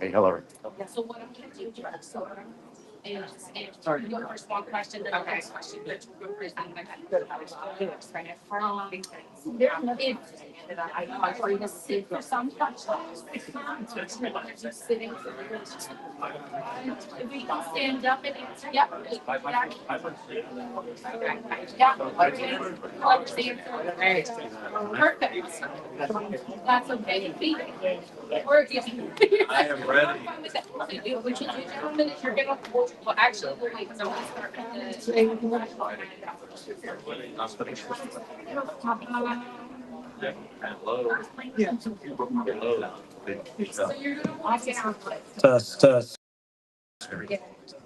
Hey, Hillary. Yeah, so what I'm gonna do, so is answer your first one question, then the next question, which will represent the kind of if I for you to sit for some questions, just sitting for if we can stand up and answer, yeah. Perfect. That's okay. We're getting. I am ready. What you do, gentlemen, is you're gonna, well, actually, we'll wait, because I'm gonna start Hello. Hello. So you're gonna walk down. Test, test.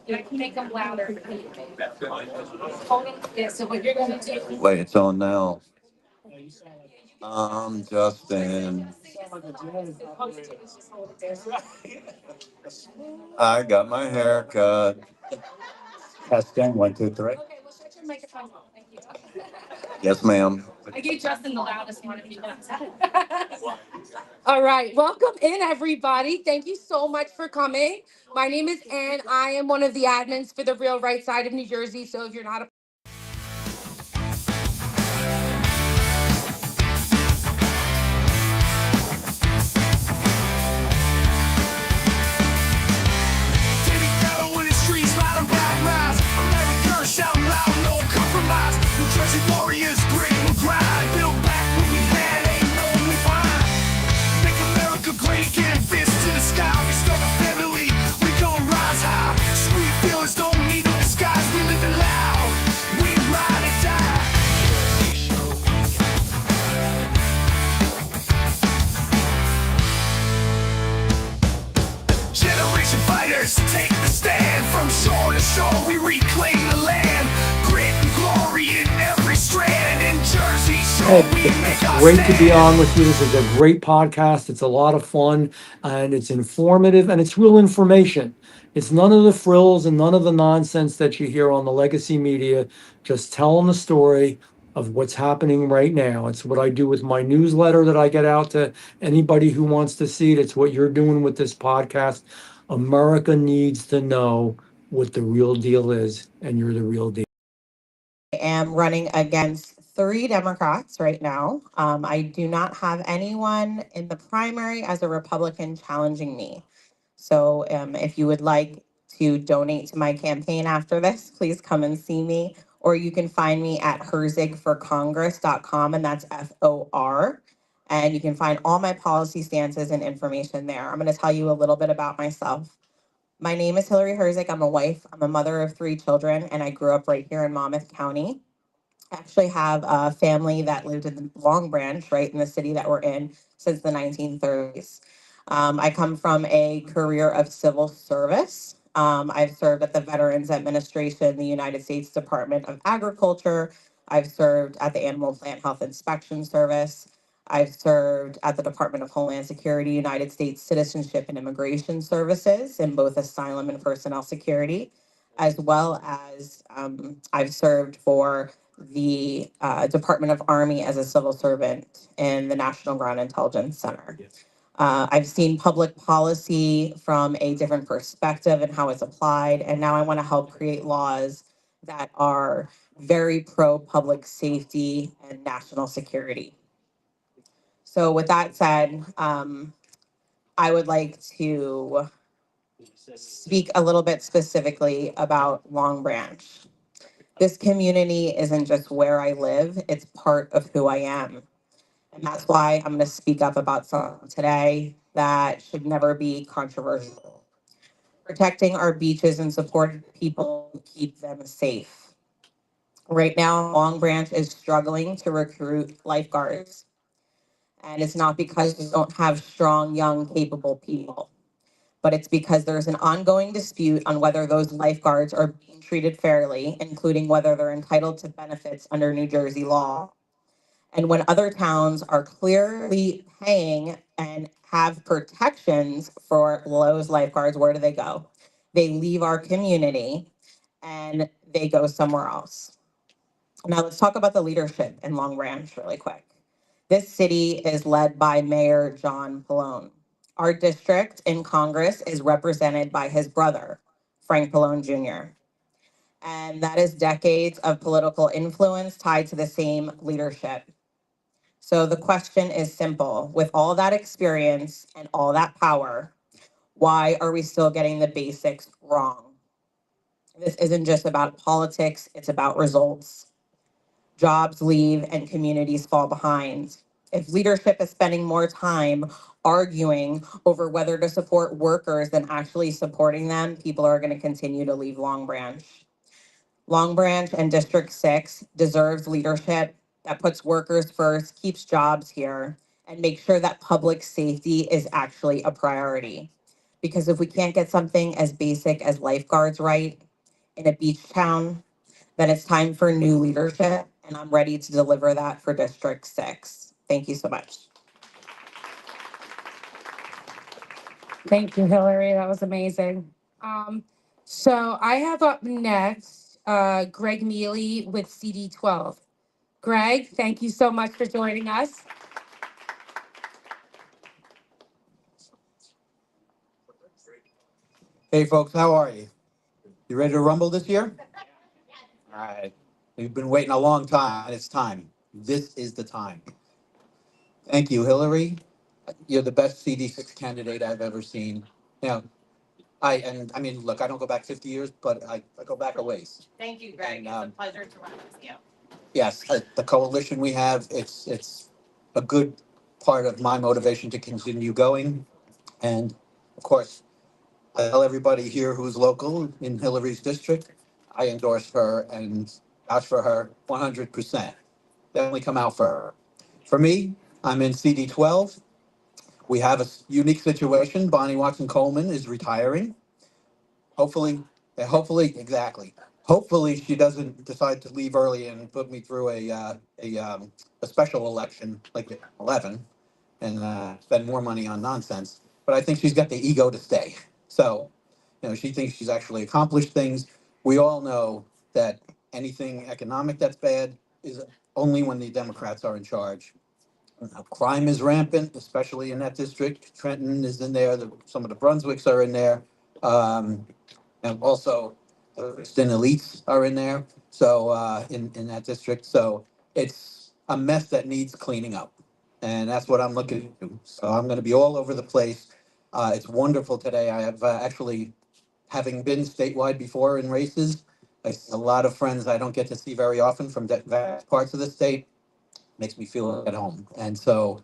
You can make them louder. Hold them, yeah, so what you're gonna do. Wait, it's on now. Justin. I got my hair cut. Testing, 1, 2, 3. Okay, well, shut your microphone off, thank you. Yes, ma'am. I gave Justin the loudest one if you want. All right, welcome in, everybody. Thank you so much for coming. My name is Ann. I am one of the admins for the Real Right Side of New Jersey. So if you're not a Warriors, grit and grind, build back what we had, ain't no we find. Make America great again, fist to the sky. We start a family, we gon' rise high. Street feelings don't need no disguise, we live it loud, we ride or die. Generation fighters, take the stand. From shore to shore, we reclaim the land. Grit and glory in every strand. In Jersey shore, we make our Great to be stand. on with you. This is a great podcast. It's a lot of fun and it's informative and it's real information. It's none of the frills and none of the nonsense that you hear on the legacy media. Just telling the story of what's happening right now. It's what I do with my newsletter that I get out to anybody who wants to see it. It's what you're doing with this podcast. America needs to know what the real deal is, and you're the real deal. I am running against 3 Democrats right now. I do not have anyone in the primary as a Republican challenging me. So if you would like to donate to my campaign after this, please come and see me. Or you can find me at herzigforcongress.com, and that's FOR. And you can find all my policy stances and information there. I'm going to tell you a little bit about myself. My name is Hillary Herzig. I'm a wife. I'm a mother of 3 children, and I grew up right here in Monmouth County. I actually have a family that lived in Long Branch, right in the city that we're in, since the 1930s. I come from a career of civil service. I've served at the Veterans Administration, the United States Department of Agriculture. I've served at the Animal Plant Health Inspection Service. I've served at the Department of Homeland Security, United States Citizenship and Immigration Services in both asylum and personnel security, as well as I've served for the Department of Army as a civil servant in the National Ground Intelligence Center. I've seen public policy from a different perspective and how it's applied, and now I want to help create laws that are very pro public safety and national security. So with that said, I would like to speak a little bit specifically about Long Branch. This community isn't just where I live, it's part of who I am. And that's why I'm going to speak up about something today that should never be controversial. Protecting our beaches and supporting people who keep them safe. Right now, Long Branch is struggling to recruit lifeguards. And it's not because we don't have strong, young, capable people, but it's because there's an ongoing dispute on whether those lifeguards are being treated fairly, including whether they're entitled to benefits under New Jersey law. And when other towns are clearly paying and have protections for those lifeguards, where do they go? They leave our community and they go somewhere else. Now let's talk about the leadership in Long Branch really quick. This city is led by Mayor John Pallone. Our district in Congress is represented by his brother, Frank Pallone Jr. And that is decades of political influence tied to the same leadership. So the question is simple. With all that experience and all that power, why are we still getting the basics wrong? This isn't just about politics, it's about results. Jobs leave and communities fall behind. If leadership is spending more time arguing over whether to support workers than actually supporting them, people are going to continue to leave Long Branch. Long Branch and District 6 deserves leadership that puts workers first, keeps jobs here, and makes sure that public safety is actually a priority. Because if we can't get something as basic as lifeguards right in a beach town, then it's time for new leadership, and I'm ready to deliver that for District 6. Thank you so much. Thank you, Hillary. That was amazing. So I have up next Greg Mele with CD12. Greg, thank you so much for joining us. Hey, folks, how are you? You ready to rumble this year? All right. We've been waiting a long time, and it's time. This is the time. Thank you, Hillary. You're the best CD6 candidate I've ever seen. Now, I mean, look, I don't go back 50 years, but I go back a ways. Thank you, Greg. And, It's a pleasure to run with you. Yes, the coalition we have, it's a good part of my motivation to continue going. And of course, I tell everybody here who's local in Hillary's district, I endorse her and vouch for her 100%. Definitely come out for her. For me, I'm in CD12. We have a unique situation. Bonnie Watson Coleman is retiring. Hopefully, exactly. Hopefully, she doesn't decide to leave early and put me through a special election like 11 and spend more money on nonsense. But I think she's got the ego to stay. So, she thinks she's actually accomplished things. We all know that anything economic that's bad is only when the Democrats are in charge. Crime is rampant, especially in that district. Trenton is in there. Some of the Brunswicks are in there. And also, Princeton elites are in there. So in that district. So it's a mess that needs cleaning up. And that's what I'm looking to do. So I'm going to be all over the place. It's wonderful today. I have actually, having been statewide before in races, I see a lot of friends I don't get to see very often from various parts of the state. Makes me feel at home. And so,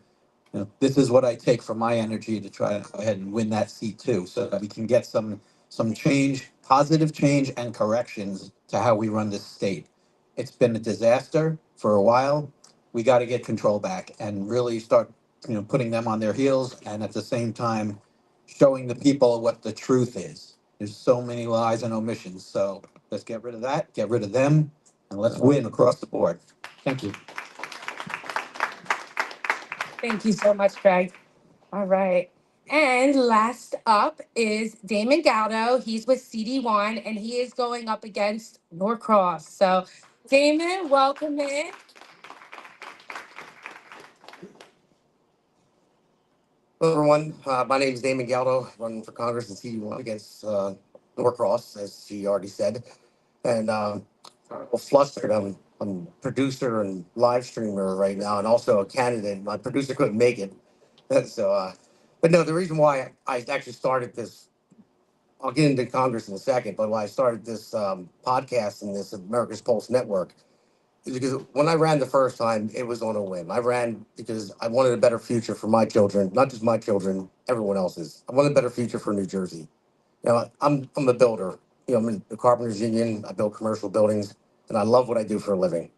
this is what I take from my energy to try to go ahead and win that seat too, so that we can get some change, positive change and corrections to how we run this state. It's been a disaster for a while. We got to get control back and really start, putting them on their heels, and at the same time, showing the people what the truth is. There's so many lies and omissions. So let's get rid of that, get rid of them, and let's win across the board. Thank you. Thank you so much, Greg. All right. And last up is Damon Galdo. He's with CD1 and he is going up against Norcross. So, Damon, welcome in. Hello, everyone. My name is Damon Galdo, running for Congress in CD1 against Norcross, as she already said. And well, flustered. I'm a producer and live streamer right now, and also a candidate. My producer couldn't make it. So, but no, the reason why I actually started this, I'll get into Congress in a second, but why I started this podcast and this America's Pulse Network is because when I ran the first time, it was on a whim. I ran because I wanted a better future for my children, not just my children, everyone else's. I wanted a better future for New Jersey. I'm a builder. I'm in the Carpenters Union. I build commercial buildings, and I love what I do for a living.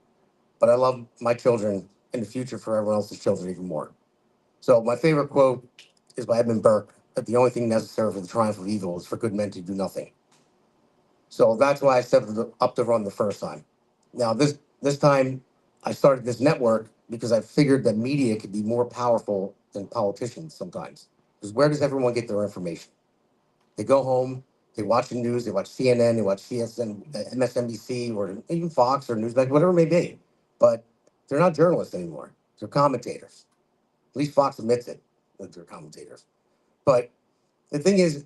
But I love my children and the future for everyone else's children even more. So my favorite quote is by Edmund Burke, that the only thing necessary for the triumph of evil is for good men to do nothing. So that's why I stepped up to run the first time. Now, this time, I started this network because I figured that media could be more powerful than politicians sometimes. Because where does everyone get their information? They go home, they watch the news, they watch CNN, they watch CSN, MSNBC, or even Fox or Newsmax, whatever it may be. But they're not journalists anymore. They're commentators. At least Fox admits it, that they're commentators. But the thing is,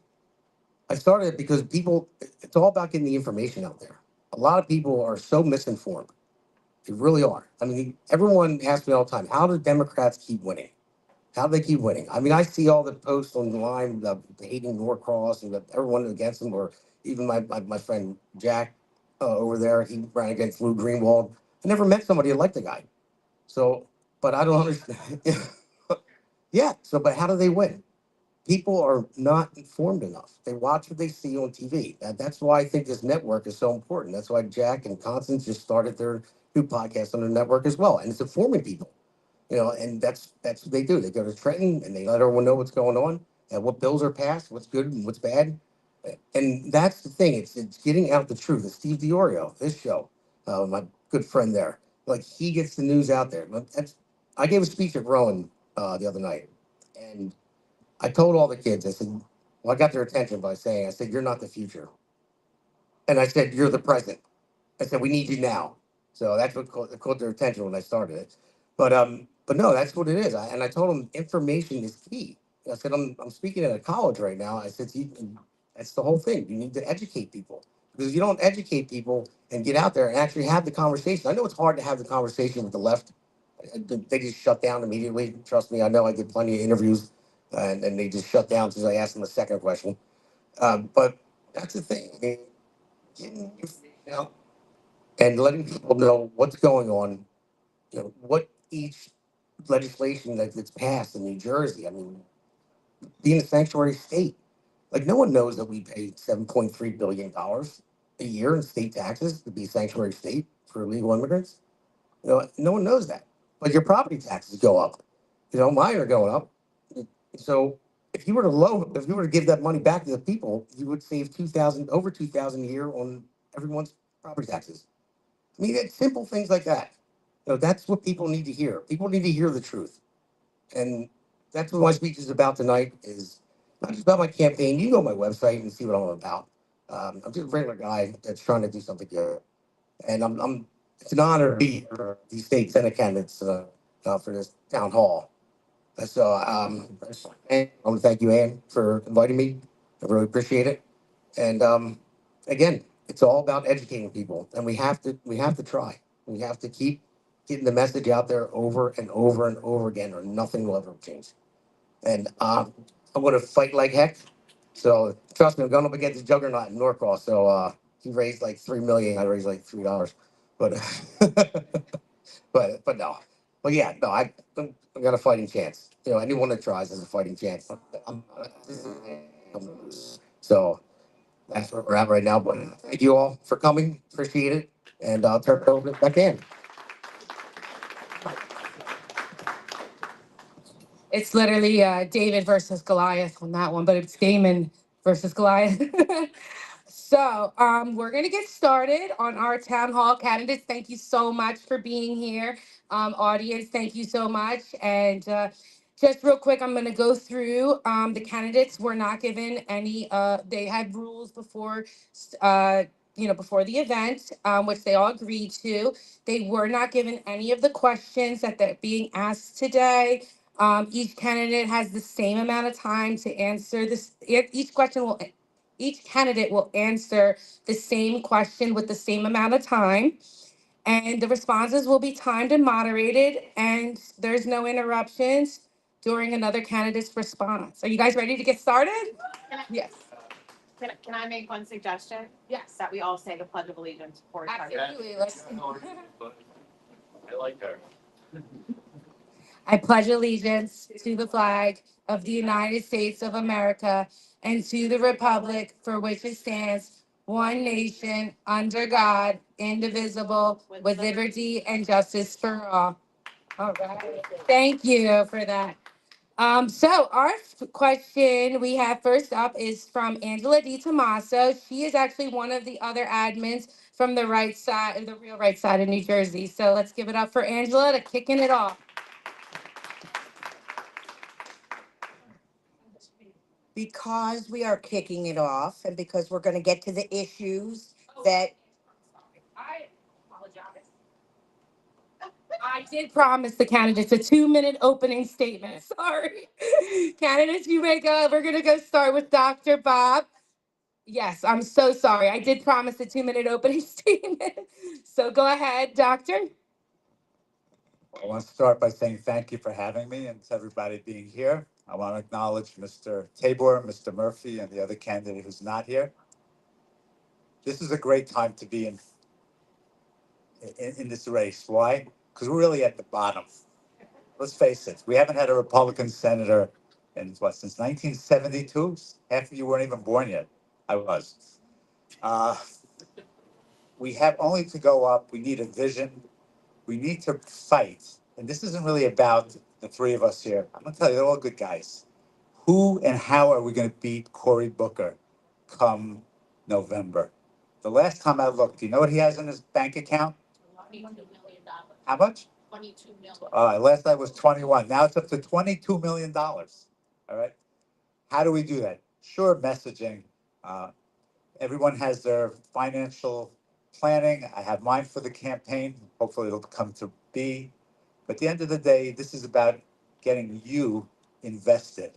I started it because people, it's all about getting the information out there. A lot of people are so misinformed. They really are. I mean, everyone asks me all the time, how do Democrats keep winning? How do they keep winning? I mean, I see all the posts online, the hating Norcross and everyone against them, or even my friend Jack over there, he ran against Lou Greenwald. I never met somebody that liked the guy. So, but I don't understand. Yeah, so, but how do they win? People are not informed enough. They watch what they see on TV. That's why I think this network is so important. That's why Jack and Constance just started their new podcast on the network as well. And it's informing people, and that's what they do. They go to Trenton and they let everyone know what's going on and what bills are passed, what's good and what's bad. And that's the thing. It's getting out the truth. It's Steve DiOrio, his show, my good friend there. Like he gets the news out there. I gave a speech at Rowan the other night, and I told all the kids, I said, well, I got their attention by saying, I said, you're not the future. And I said, you're the present. I said, we need you now. So that's what caught their attention when I started it. But no, that's what it is. And I told them information is key. I said, I'm speaking at a college right now. I said, that's the whole thing. You need to educate people. Because if you don't educate people and get out there and actually have the conversation, I know it's hard to have the conversation with the left. They just shut down immediately. Trust me, I know I did plenty of interviews and they just shut down since I asked them the second question. But that's the thing. I mean, getting information out and letting people know what's going on, what each legislation that's passed in New Jersey. I mean, being a sanctuary state, like no one knows that we pay $7.3 billion a year in state taxes to be a sanctuary state for illegal immigrants. No one knows that. But your property taxes go up. Mine are going up. So if you were to give that money back to the people, you would save over 2,000 a year on everyone's property taxes. I mean, it's simple things like that. That's what people need to hear. People need to hear the truth. And that's what my speech is about tonight, is not just about my campaign. You go to my website and see what I'm about. I'm just a regular guy that's trying to do something good. And it's an honor to be here, these state Senate candidates for this town hall. So I want to thank you, Ann, for inviting me. I really appreciate it. And again, it's all about educating people, and we have to try. We have to keep getting the message out there over and over and over again, or nothing will ever change. And I'm going to fight like heck. So trust me, I'm going up against the juggernaut in Norcross. So he raised like $3 million. I raised like $3, but but no. But yeah, no, I got a fighting chance. Anyone that tries has a fighting chance. So that's where we're at right now. But thank you all for coming. Appreciate it. And I'll turn it over back in. It's literally David versus Goliath on that one, but it's Damon versus Goliath. So we're going to get started on our town hall candidates. Thank you so much for being here. Audience, thank you so much. And just real quick, I'm going to go through the candidates. Were not given any, they had rules before, before the event, which they all agreed to. They were not given any of the questions that they're being asked today. Each candidate has the same amount of time to answer this. Each candidate will answer the same question with the same amount of time. And the responses will be timed and moderated, and there's no interruptions during another candidate's response. Are you guys ready to get started? Yes. Can I make one suggestion? Yes. That we all say the Pledge of Allegiance before we start. Absolutely. Let's. I like her. I pledge allegiance to the flag of the United States of America and to the republic for which it stands, one nation, under God, indivisible, with liberty and justice for all. All right. Thank you for that. So our question we have first up is from Angela Di Tommaso. She is actually one of the other admins from the right side, the real right side of New Jersey. So let's give it up for Angela to kicking it off. Because we are kicking it off and because we're going to get to the issues that I apologize. I did promise the candidates a 2-minute opening statement. Sorry. Candidates, you may go. We're going to go start with Dr. Bob. Yes, I'm so sorry. I did promise a 2-minute opening statement. So go ahead, Doctor. I want to start by saying thank you for having me and to everybody being here. I want to acknowledge Mr. Tabor, Mr. Murphy, and the other candidate who's not here. This is a great time to be in this race. Why? Because we're really at the bottom. Let's face it, we haven't had a Republican senator in since 1972? Half of you weren't even born yet. I was. We have only to go up. We need a vision. We need to fight. And this isn't really about the three of us here. I'm going to tell you, they're all good guys. Who and how are we going to beat Cory Booker come November? The last time I looked, do you know what he has in his bank account? $22 million. How much? 22 million. Last night was 21. Now it's up to $22 million. All right. How do we do that? Sure, messaging. Everyone has their financial planning. I have mine for the campaign. Hopefully it'll come to be. But at the end of the day, this is about getting you invested.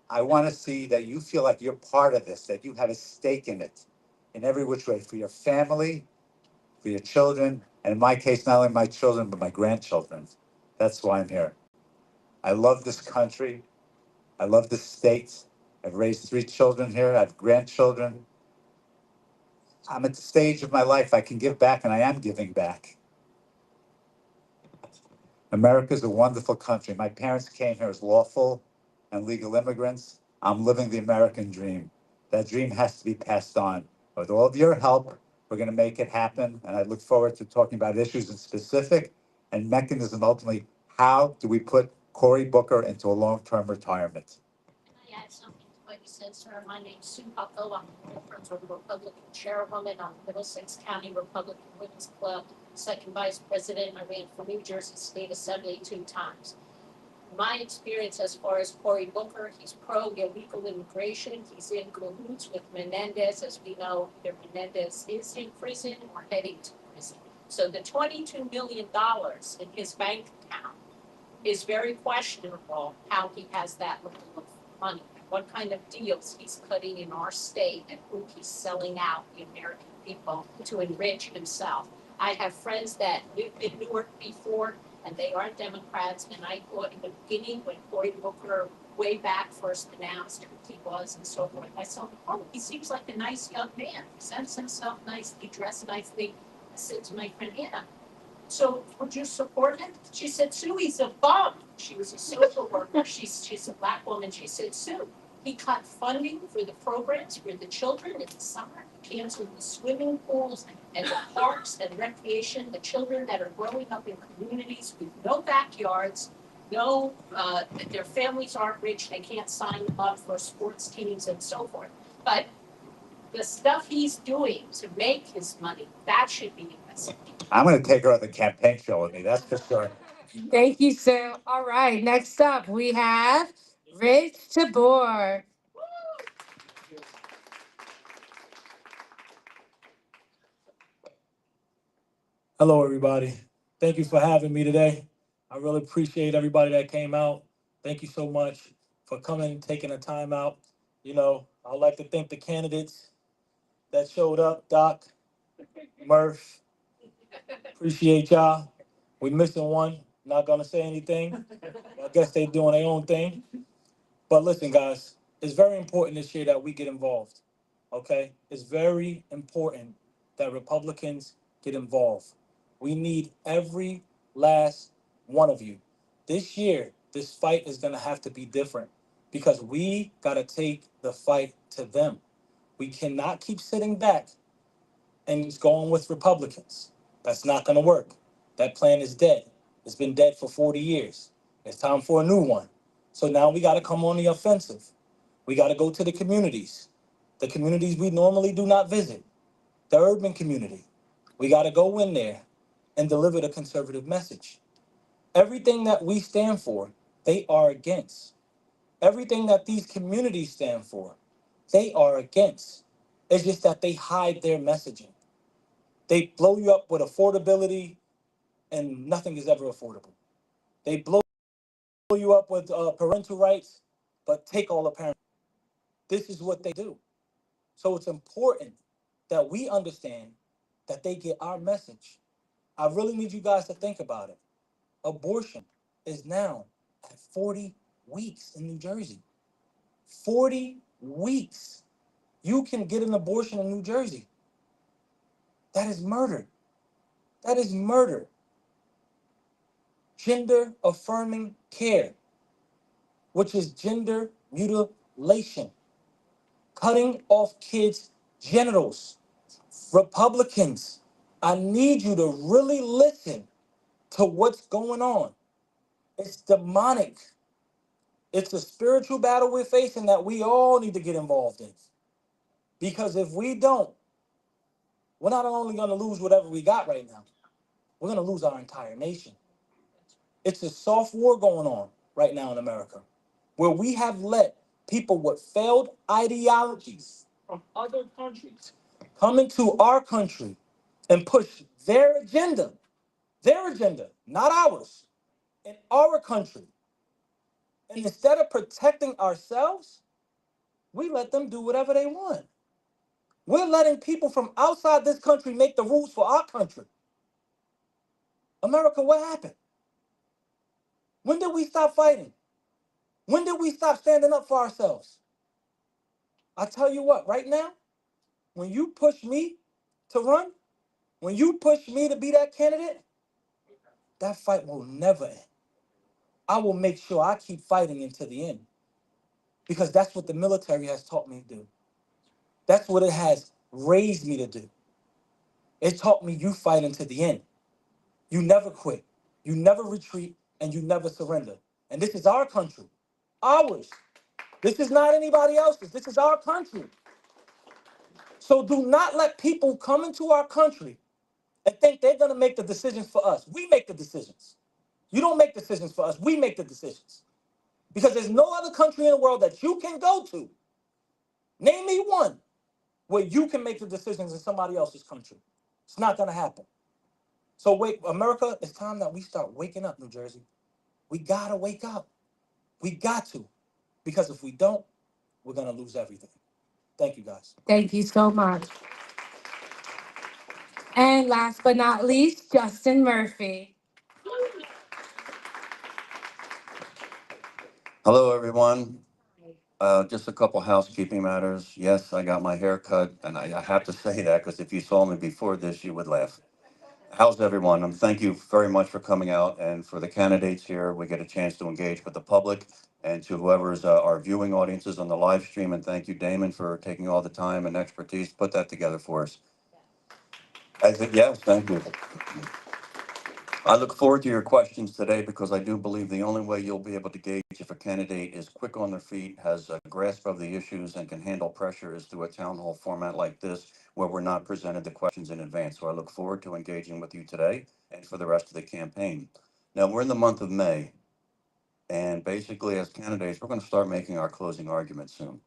I want to see that you feel like you're part of this, that you have a stake in it in every which way, for your family, for your children, and in my case, not only my children, but my grandchildren. That's why I'm here. I love this country. I love this state. I've raised 3 children here. I have grandchildren. I'm at the stage of my life I can give back, and I am giving back. America's a wonderful country. My parents came here as lawful and legal immigrants. I'm living the American dream. That dream has to be passed on. With all of your help, we're going to make it happen. And I look forward to talking about issues in specific and mechanism, ultimately, how do we put Cory Booker into a long-term retirement? Can I add something to what you said, sir? My name's Sue Hucko. I'm the Republican chairwoman on Middlesex County Republican Women's Club, second vice president. I ran for New Jersey State Assembly 2 times. My experience as far as Cory Booker, he's pro-illegal immigration. He's in cahoots with Menendez. As we know, either Menendez is in prison or heading to prison. So the $22 million in his bank account is very questionable how he has that level of money, what kind of deals he's cutting in our state, and who he's selling out the American people to enrich himself. I have friends that lived in Newark before, and they are Democrats, and I thought in the beginning when Cory Booker way back first announced who he was and so forth, I said, oh, he seems like a nice young man, presents himself nicely, dressed nicely. I said to my friend Anna, so would you support him? She said, Sue, he's a bum. She was a social worker. She's a Black woman. She said, Sue, he cut funding for the programs for the children in the summer. He canceled the swimming pools and the parks and recreation. The children that are growing up in communities with no backyards, no, their families aren't rich. They can't sign them up for sports teams and so forth. But the stuff he's doing to make his money, that should be invested. I'm going to take her on the campaign show with me, that's for sure. Thank you, Sue. All right, next up we have Rich Tabor. Hello, everybody. Thank you for having me today. I really appreciate everybody that came out. Thank you so much for coming, taking the time out. You know, I'd like to thank the candidates that showed up, Doc, Murph. Appreciate y'all. We missing one. Not gonna say anything. I guess they doing their own thing. But listen, guys, it's very important this year that we get involved. Okay? It's very important that Republicans get involved. We need every last one of you. This year, this fight is gonna have to be different because we gotta take the fight to them. We cannot keep sitting back and just going with Republicans. That's not gonna work. That plan is dead. It's been dead for 40 years. It's time for a new one. So now we gotta come on the offensive. We gotta go to the communities we normally do not visit, the urban community. We gotta go in there and deliver the conservative message. Everything that we stand for, they are against. Everything that these communities stand for, they are against. It's just that they hide their messaging. They blow you up with affordability, and nothing is ever affordable. They blow you up with parental rights, but take all the parents. This is what they do. So it's important that we understand that they get our message. I really need you guys to think about it. Abortion is now at 40 weeks in New Jersey. 40 weeks. You can get an abortion in New Jersey. That is murder. That is murder. Gender affirming care, which is gender mutilation, cutting off kids' genitals. Republicans, I need you to really listen to what's going on. It's demonic. It's a spiritual battle we're facing that we all need to get involved in. Because if we don't, we're not only going to lose whatever we got right now, we're going to lose our entire nation. It's a soft war going on right now in America, where we have let people with failed ideologies from other countries come into our country and push their agenda, not ours, in our country. And instead of protecting ourselves, we let them do whatever they want. We're letting people from outside this country make the rules for our country. America, what happened? When did we stop fighting? When did we stop standing up for ourselves? I tell you what, right now, when you push me to run, when you push me to be that candidate, that fight will never end. I will make sure I keep fighting until the end, because that's what the military has taught me to do. That's what it has raised me to do. It taught me you fight until the end. You never quit, you never retreat, and you never surrender. And this is our country, ours. This is not anybody else's. This is our country. So do not let people come into our country and think they're going to make the decisions for us. We make the decisions. You don't make decisions for us. We make the decisions. Because there's no other country in the world that you can go to. Name me one where you can make the decisions in somebody else's country. It's not going to happen. So wait, America, it's time that we start waking up, New Jersey. We got to wake up. We got to. Because if we don't, we're going to lose everything. Thank you, guys. Thank you so much. And last but not least, Justin Murphy. Hello, everyone. Just a couple housekeeping matters. Yes, I got my hair cut, and I have to say that because if you saw me before this, you would laugh. How's everyone? Thank you very much for coming out, and for the candidates here, we get a chance to engage with the public, and to whoever's our viewing audiences on the live stream, and thank you, Damon, for taking all the time and expertise to put that together for us. Yes, thank you. I look forward to your questions today because I do believe the only way you'll be able to gauge if a candidate is quick on their feet, has a grasp of the issues, and can handle pressure is through a town hall format like this, where we're not presented the questions in advance. So I look forward to engaging with you today and for the rest of the campaign. Now, we're in the month of May, and basically as candidates, we're going to start making our closing arguments soon.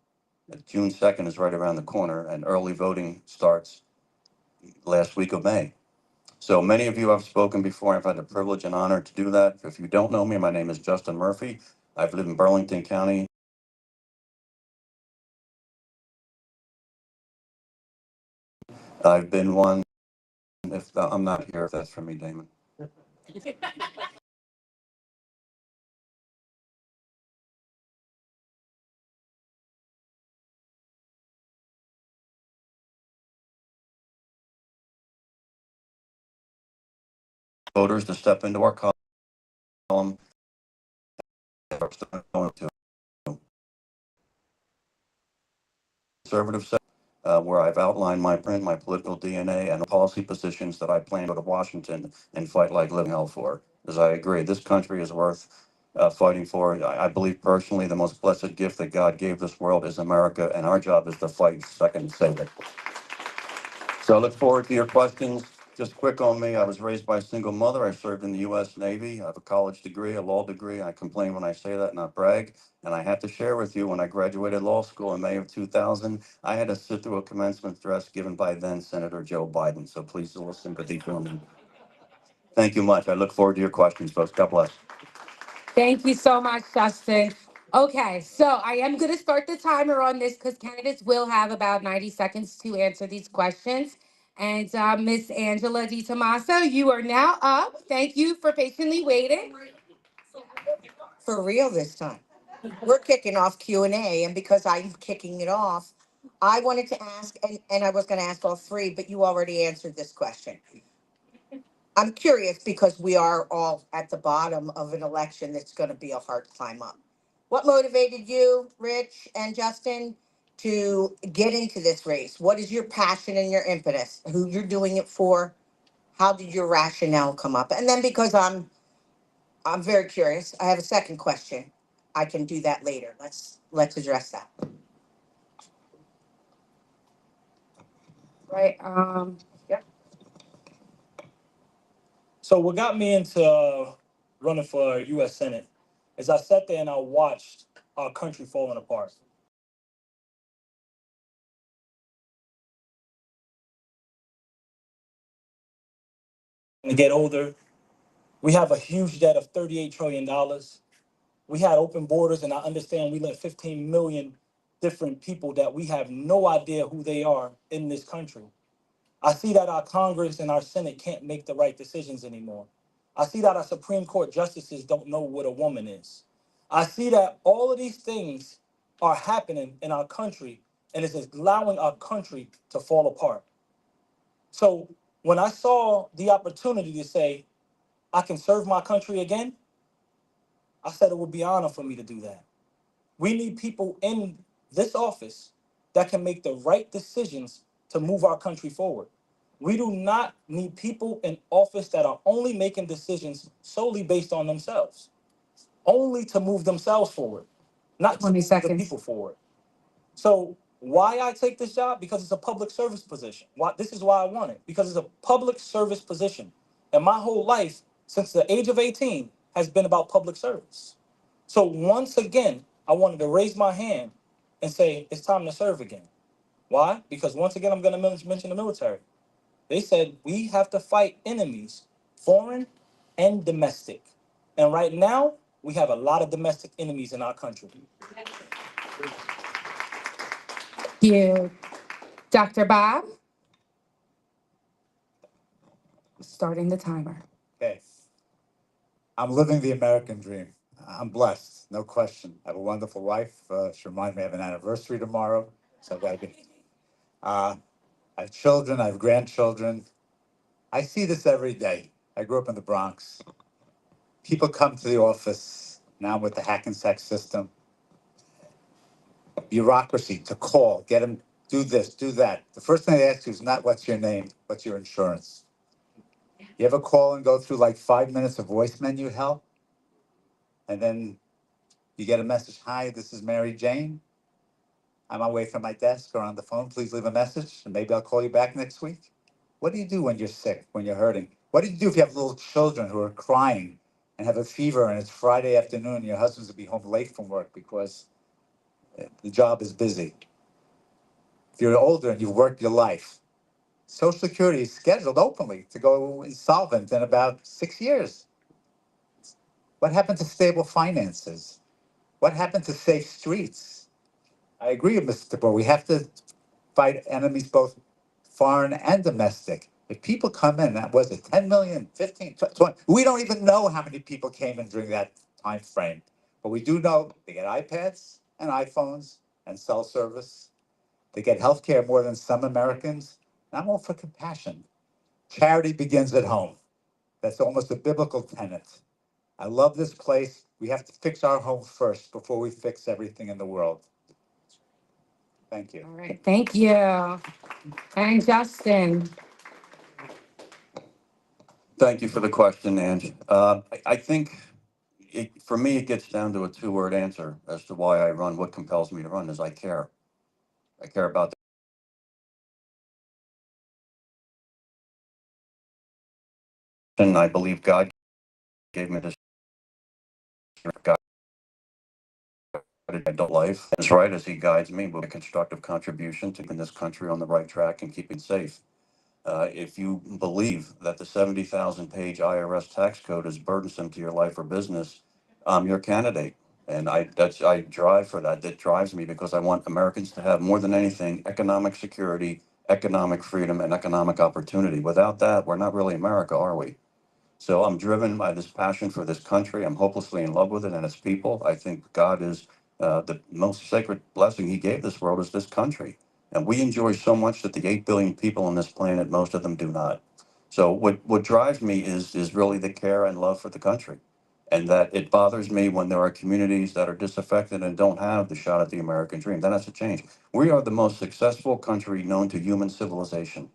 June 2nd is right around the corner, and early voting starts last week of May. So many of you I've spoken before. I've had the privilege and honor to do that. If you don't know me, my name is Justin Murphy. I've lived in Burlington County. I've been one, if I'm not here, if that's for me, Damon. Voters to step into our column. Conservative where I've outlined my political DNA, and the policy positions that I plan to go to Washington and fight like living hell for. Because I agree, this country is worth fighting for. I believe personally the most blessed gift that God gave this world is America, and our job is to fight second and save it. So I look forward to your questions. Just quick on me, I was raised by a single mother. I served in the U.S. Navy. I have a college degree, a law degree. I complain when I say that, not brag. And I have to share with you, when I graduated law school in May of 2000, I had to sit through a commencement address given by then Senator Joe Biden. So please a little sympathy for me. Thank you much. I look forward to your questions, folks. God bless. Thank you so much, Justin. Okay, so I am going to start the timer on this because candidates will have about 90 seconds to answer these questions. And Miss Angela DiTomaso, you are now up. Thank you for patiently waiting. For real this time. We're kicking off Q&A, and because I'm kicking it off, I wanted to ask, and I was going to ask all three, but you already answered this question. I'm curious because we are all at the bottom of an election that's going to be a hard climb up. What motivated you, Rich and Justin, to get into this race? What is your passion and your impetus? Who you're doing it for? How did your rationale come up? And then because I'm very curious, I have a second question. I can do that later. Let's address that. Right. Yep. So what got me into running for U.S. Senate is I sat there and I watched our country falling apart. To get older, we have a huge debt of $38 trillion. We had open borders, and I understand we let 15 million different people that we have no idea who they are in this country. I see that our Congress and our Senate can't make the right decisions anymore. I see that our Supreme Court justices don't know what a woman is. I see that all of these things are happening in our country, and it's allowing our country to fall apart. So when I saw the opportunity to say, I can serve my country again, I said it would be an honor for me to do that. We need people in this office that can make the right decisions to move our country forward. We do not need people in office that are only making decisions solely based on themselves, only to move themselves forward, not to 20 move the seconds. people forward. So why I take this job? Because it's a public service position. Why? This is why I want it, because it's a public service position. And my whole life, since the age of 18, has been about public service. So once again, I wanted to raise my hand and say, it's time to serve again. Why? Because once again, I'm going to mention the military. They said we have to fight enemies, foreign and domestic. And right now, we have a lot of domestic enemies in our country. Thank you. Dr. Bob? Starting the timer. Okay. I'm living the American dream. I'm blessed, no question. I have a wonderful wife. She reminds me I have an anniversary tomorrow, so I've got to be. I have children. I have grandchildren. I see this every day. I grew up in the Bronx. People come to the office now with the hack and sack system. Bureaucracy to call, get them, do this, do that. The first thing they ask you is not what's your name, what's your insurance. You ever call and go through like 5 minutes of voice menu help? And then you get a message, hi, this is Mary Jane. I'm away from my desk or on the phone. Please leave a message and maybe I'll call you back next week. What do you do when you're sick, when you're hurting? What do you do if you have little children who are crying and have a fever and it's Friday afternoon and your husband's will be home late from work because the job is busy? If you're older and you've worked your life, Social Security is scheduled openly to go insolvent in about 6 years. What happened to stable finances? What happened to safe streets? I agree with Mr. Tabor. We have to fight enemies both foreign and domestic. If people come in, that was it, 10 million, 15, 20, we don't even know how many people came in during that time frame. But we do know they get iPads and iPhones and cell service. They get health care more than some Americans. And I'm all for compassion. Charity begins at home. That's almost a biblical tenet. I love this place. We have to fix our home first before we fix everything in the world. Thank you. All right. Thank you. And Justin? Thank you for the question, Ange. I think for me, it gets down to a two-word answer as to why I run. What compels me to run is I care. I care about and I believe God gave me this God adult life. That's right, as He guides me with a constructive contribution to keeping this country on the right track and keeping safe. If you believe that the 70,000-page IRS tax code is burdensome to your life or business, I'm your candidate. And I drive for that. That drives me because I want Americans to have more than anything economic security, economic freedom, and economic opportunity. Without that, we're not really America, are we? So I'm driven by this passion for this country. I'm hopelessly in love with it and its people. I think God is the most sacred blessing He gave this world is this country. And we enjoy so much that the 8 billion people on this planet, most of them do not. So what drives me is really the care and love for the country. And that it bothers me when there are communities that are disaffected and don't have the shot at the American dream. That has to change. We are the most successful country known to human civilization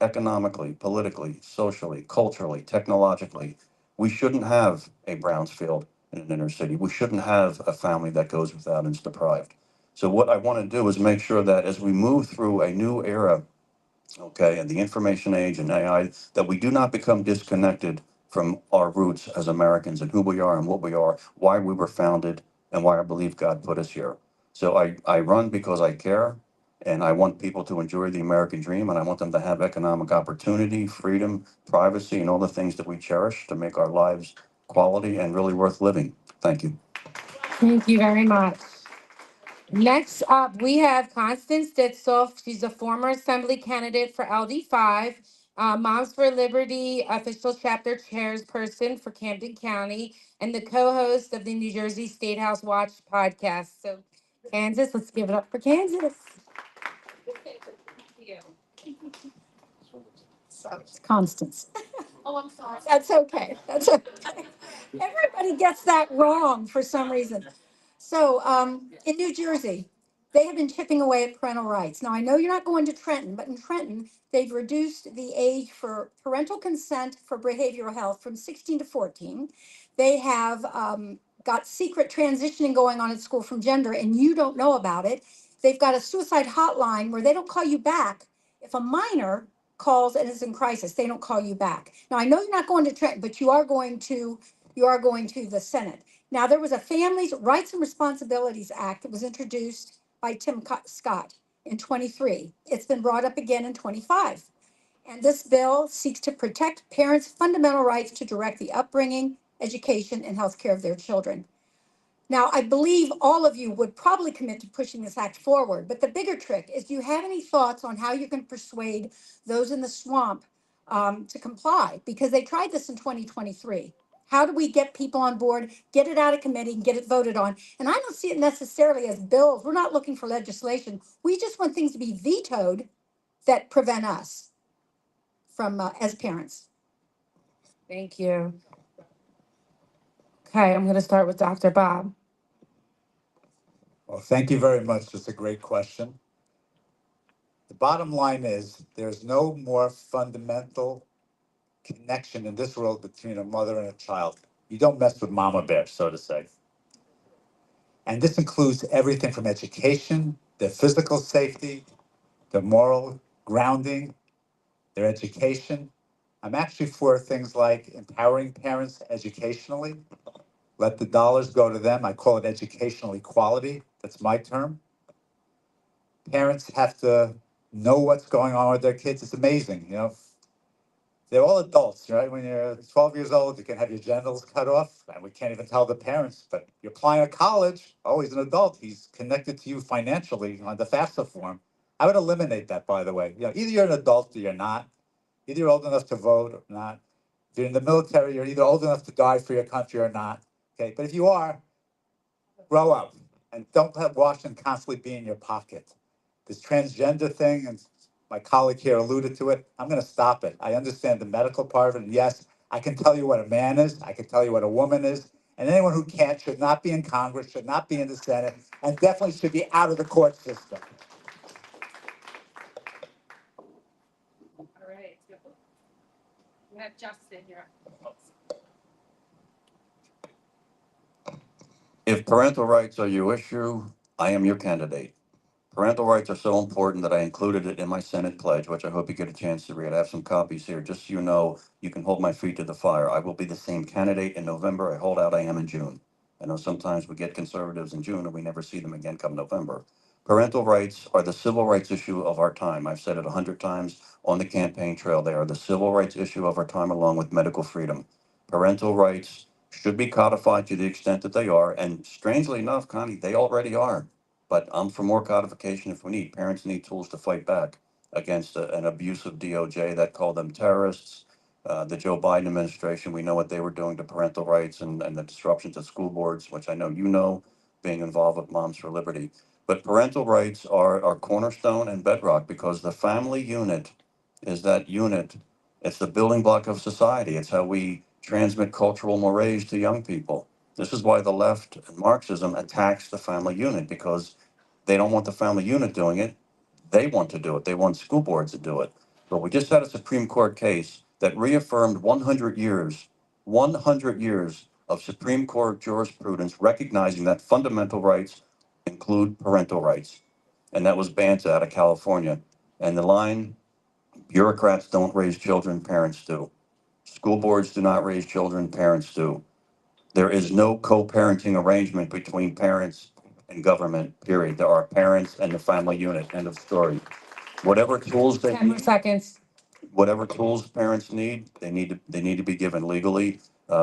economically, politically, socially, culturally, technologically. We shouldn't have a Brownsfield in an inner city. We shouldn't have a family that goes without and is deprived. So what I want to do is make sure that as we move through a new era, okay, and the information age and AI, that we do not become disconnected from our roots as Americans and who we are and what we are, why we were founded, and why I believe God put us here. So I run because I care, and I want people to enjoy the American dream, and I want them to have economic opportunity, freedom, privacy, and all the things that we cherish to make our lives quality and really worth living. Thank you. Thank you very much. Next up, we have Constance Ditzoff. She's a former assembly candidate for LD5, Moms for Liberty official chapter chairperson for Camden County, and the co-host of the New Jersey State House Watch podcast. So, Kansas, let's give it up for Kansas. So it's Constance. Oh, I'm sorry. That's okay. That's okay. Everybody gets that wrong for some reason. So in New Jersey, they have been chipping away at parental rights. Now, I know you're not going to Trenton, but in Trenton, they've reduced the age for parental consent for behavioral health from 16 to 14. They have got secret transitioning going on at school from gender, and you don't know about it. They've got a suicide hotline where they don't call you back if a minor calls and is in crisis. They don't call you back. Now, I know you're not going to Trenton, but you are going to the Senate. Now, there was a Families Rights and Responsibilities Act that was introduced by Scott in 23. It's been brought up again in 25. And this bill seeks to protect parents' fundamental rights to direct the upbringing, education, and health care of their children. Now, I believe all of you would probably commit to pushing this act forward, but the bigger trick is, do you have any thoughts on how you can persuade those in the swamp to comply? Because they tried this in 2023. How do we get people on board, get it out of committee, and get it voted on? And I don't see it necessarily as bills. We're not looking for legislation. We just want things to be vetoed that prevent us from, as parents. Thank you. Okay, I'm going to start with Dr. Bob. Well, thank you very much. That's a great question. The bottom line is there's no more fundamental connection in this world between a mother and a child. You don't mess with mama bear, so to say. And this includes everything from education, their physical safety, their moral grounding, their education. I'm actually for things like empowering parents educationally. Let the dollars go to them. I call it educational equality. That's my term. Parents have to know what's going on with their kids. It's amazing, you know. They're all adults, right? When you're 12 years old, you can have your genitals cut off, and we can't even tell the parents. But you're applying to college. Oh, he's an adult. He's connected to you financially on the FAFSA form. I would eliminate that, by the way. You know, either you're an adult or you're not. Either you're old enough to vote or not. If you're in the military, you're either old enough to die for your country or not. Okay, but if you are, grow up and don't have Washington constantly be in your pocket. This transgender thing, and my colleague here alluded to it, I'm going to stop it. I understand the medical part of it. And yes, I can tell you what a man is. I can tell you what a woman is. And anyone who can't should not be in Congress, should not be in the Senate, and definitely should be out of the court system. All right. We have Justin here. If parental rights are your issue, I am your candidate. Parental rights are so important that I included it in my Senate pledge, which I hope you get a chance to read. I have some copies here, just so you know, you can hold my feet to the fire. I will be the same candidate in November. I hold out I am in June. I know sometimes we get conservatives in June and we never see them again come November. Parental rights are the civil rights issue of our time. I've said it 100 times on the campaign trail. They are the civil rights issue of our time, along with medical freedom. Parental rights should be codified to the extent that they are. And strangely enough, Connie, they already are. But I'm for more codification if we need. Parents need tools to fight back against an abusive DOJ that called them terrorists. The Joe Biden administration, we know what they were doing to parental rights and the disruptions at school boards, which I know you know, being involved with Moms for Liberty. But parental rights are cornerstone and bedrock because the family unit is that unit. It's the building block of society. It's how we transmit cultural mores to young people. This is why the left and Marxism attacks the family unit because they don't want the family unit doing it. They want to do it. They want school boards to do it. But we just had a Supreme Court case that reaffirmed 100 years of Supreme Court jurisprudence recognizing that fundamental rights include parental rights. And that was Banta out of California. And the line, bureaucrats don't raise children, parents do. School boards do not raise children, parents do. There is no co-parenting arrangement between parents and government, period. There are parents and the family unit, end of story. Whatever tools they 10 more need, seconds. whatever tools parents need, they need to be given legally.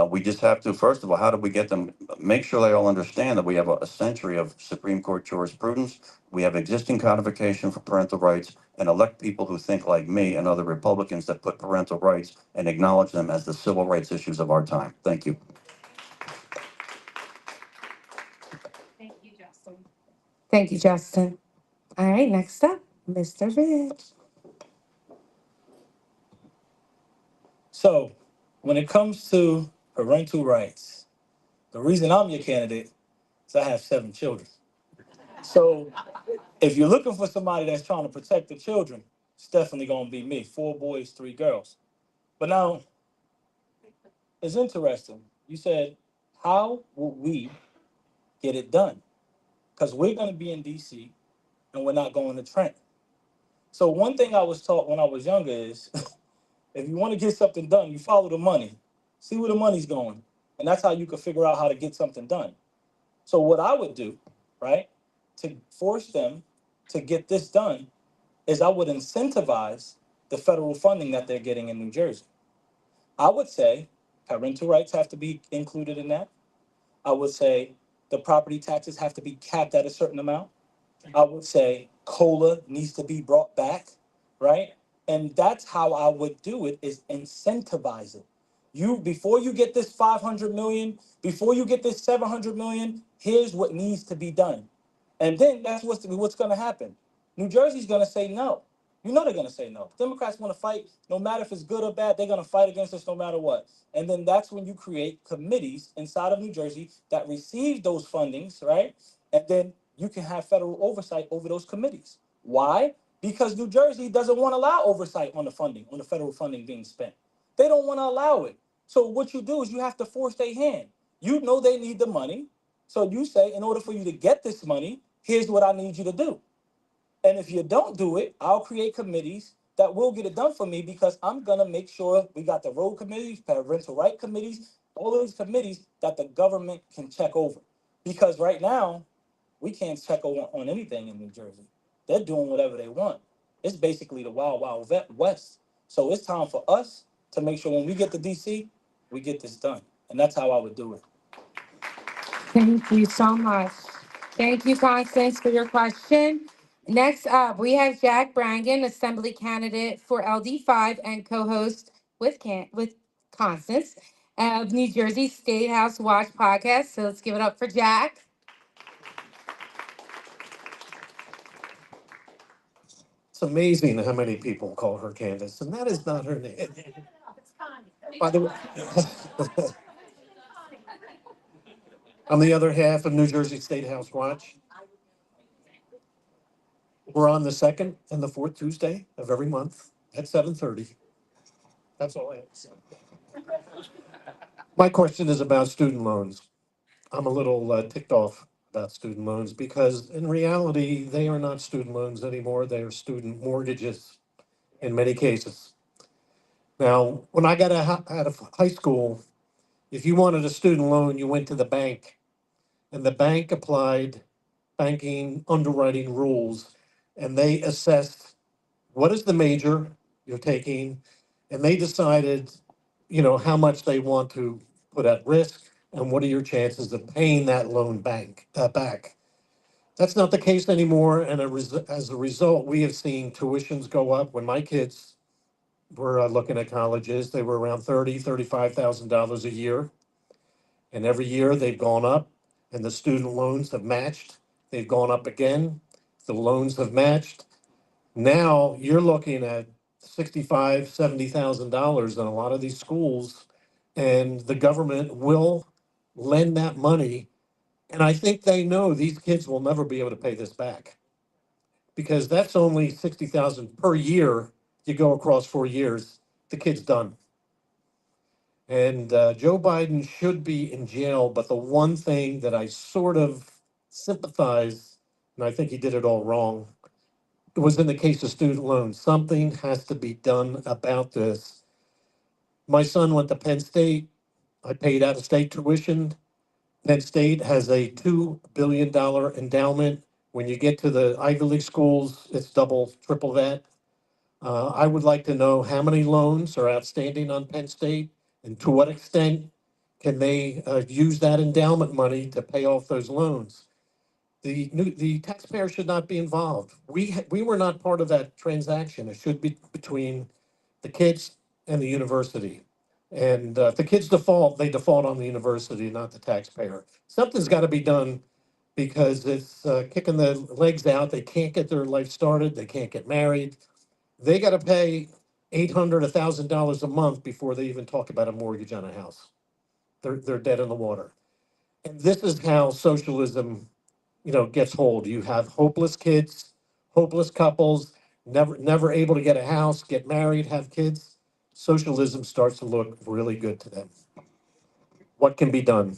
We just have to, first of all, how do we get them? Make sure they all understand that we have a century of Supreme Court jurisprudence. We have existing codification for parental rights, and elect people who think like me and other Republicans that put parental rights and acknowledge them as the civil rights issues of our time. Thank you. Thank you, Justin. Thank you, Justin. All right, next up, Mr. Rich. So, when it comes to parental rights, the reason I'm your candidate is I have 7 children. So, if you're looking for somebody that's trying to protect the children, it's definitely going to be me. 4 boys, 3 girls. But now, it's interesting. You said, how will we get it done? Because we're going to be in DC and we're not going to Trent. So one thing I was taught when I was younger is if you want to get something done, you follow the money, see where the money's going. And that's how you can figure out how to get something done. So what I would do, right, to force them to get this done is I would incentivize the federal funding that they're getting in New Jersey. I would say parental rights have to be included in that. I would say the property taxes have to be capped at a certain amount. I would say COLA needs to be brought back, right? And that's how I would do it is incentivize it. You, before you get this 500 million, before you get this 700 million, here's what needs to be done. And then that's what's going to happen. New Jersey's going to say no. You know they're going to say no. Democrats want to fight, no matter if it's good or bad, they're going to fight against us no matter what. And then that's when you create committees inside of New Jersey that receive those fundings, right? And then you can have federal oversight over those committees. Why? Because New Jersey doesn't want to allow oversight on the funding, on the federal funding being spent. They don't want to allow it. So what you do is you have to force their hand. You know they need the money. So you say, in order for you to get this money, here's what I need you to do. And if you don't do it, I'll create committees that will get it done for me because I'm going to make sure we got the road committees, parental right committees, all of these committees that the government can check over. Because right now, we can't check on anything in New Jersey. They're doing whatever they want. It's basically the wild, wild west. So it's time for us to make sure when we get to DC, we get this done. And that's how I would do it. Thank you so much. Thank you, Constance, for your question. Next up, we have Jack Brangan, Assembly candidate for LD5 and co-host with Constance of New Jersey State House Watch podcast. So let's give it up for Jack. It's amazing how many people call her Candace, and that is not her name. By the way, I'm the other half of New Jersey State House Watch. We're on the second and the fourth Tuesday of every month at 7:30. That's all I have to say. My question is about student loans. I'm a little ticked off about student loans because in reality, they are not student loans anymore. They are student mortgages in many cases. Now, when I got out of high school, if you wanted a student loan, you went to the bank and the bank applied banking underwriting rules, and they assessed what is the major you're taking, and they decided, how much they want to put at risk and what are your chances of paying that loan back. That's not the case anymore, and as a result, we have seen tuitions go up. When my kids were looking at colleges, they were around $35,000 a year, and every year they've gone up, and the student loans have matched. They've gone up again. The loans have matched. Now you're looking at $65,000, $70,000 in a lot of these schools, and the government will lend that money. And I think they know these kids will never be able to pay this back because that's only 60,000 per year. You go across 4 years, the kid's done. And Joe Biden should be in jail. But the one thing that I sort of sympathize, and I think he did it all wrong, it was in the case of student loans. Something has to be done about this. My son went to Penn State. I paid out of state tuition. Penn State has a $2 billion endowment. When you get to the Ivy League schools, it's double, triple that. I would like to know how many loans are outstanding on Penn State and to what extent can they use that endowment money to pay off those loans. The taxpayer should not be involved. We were not part of that transaction. It should be between the kids and the university. And if the kids default, they default on the university, not the taxpayer. Something's got to be done because it's kicking the legs out. They can't get their life started. They can't get married. They got to pay $800, $1,000 a month before they even talk about a mortgage on a house. They're dead in the water. And this is how socialism, gets hold. You have hopeless kids, hopeless couples, never able to get a house, get married, have kids. Socialism starts to look really good to them. What can be done?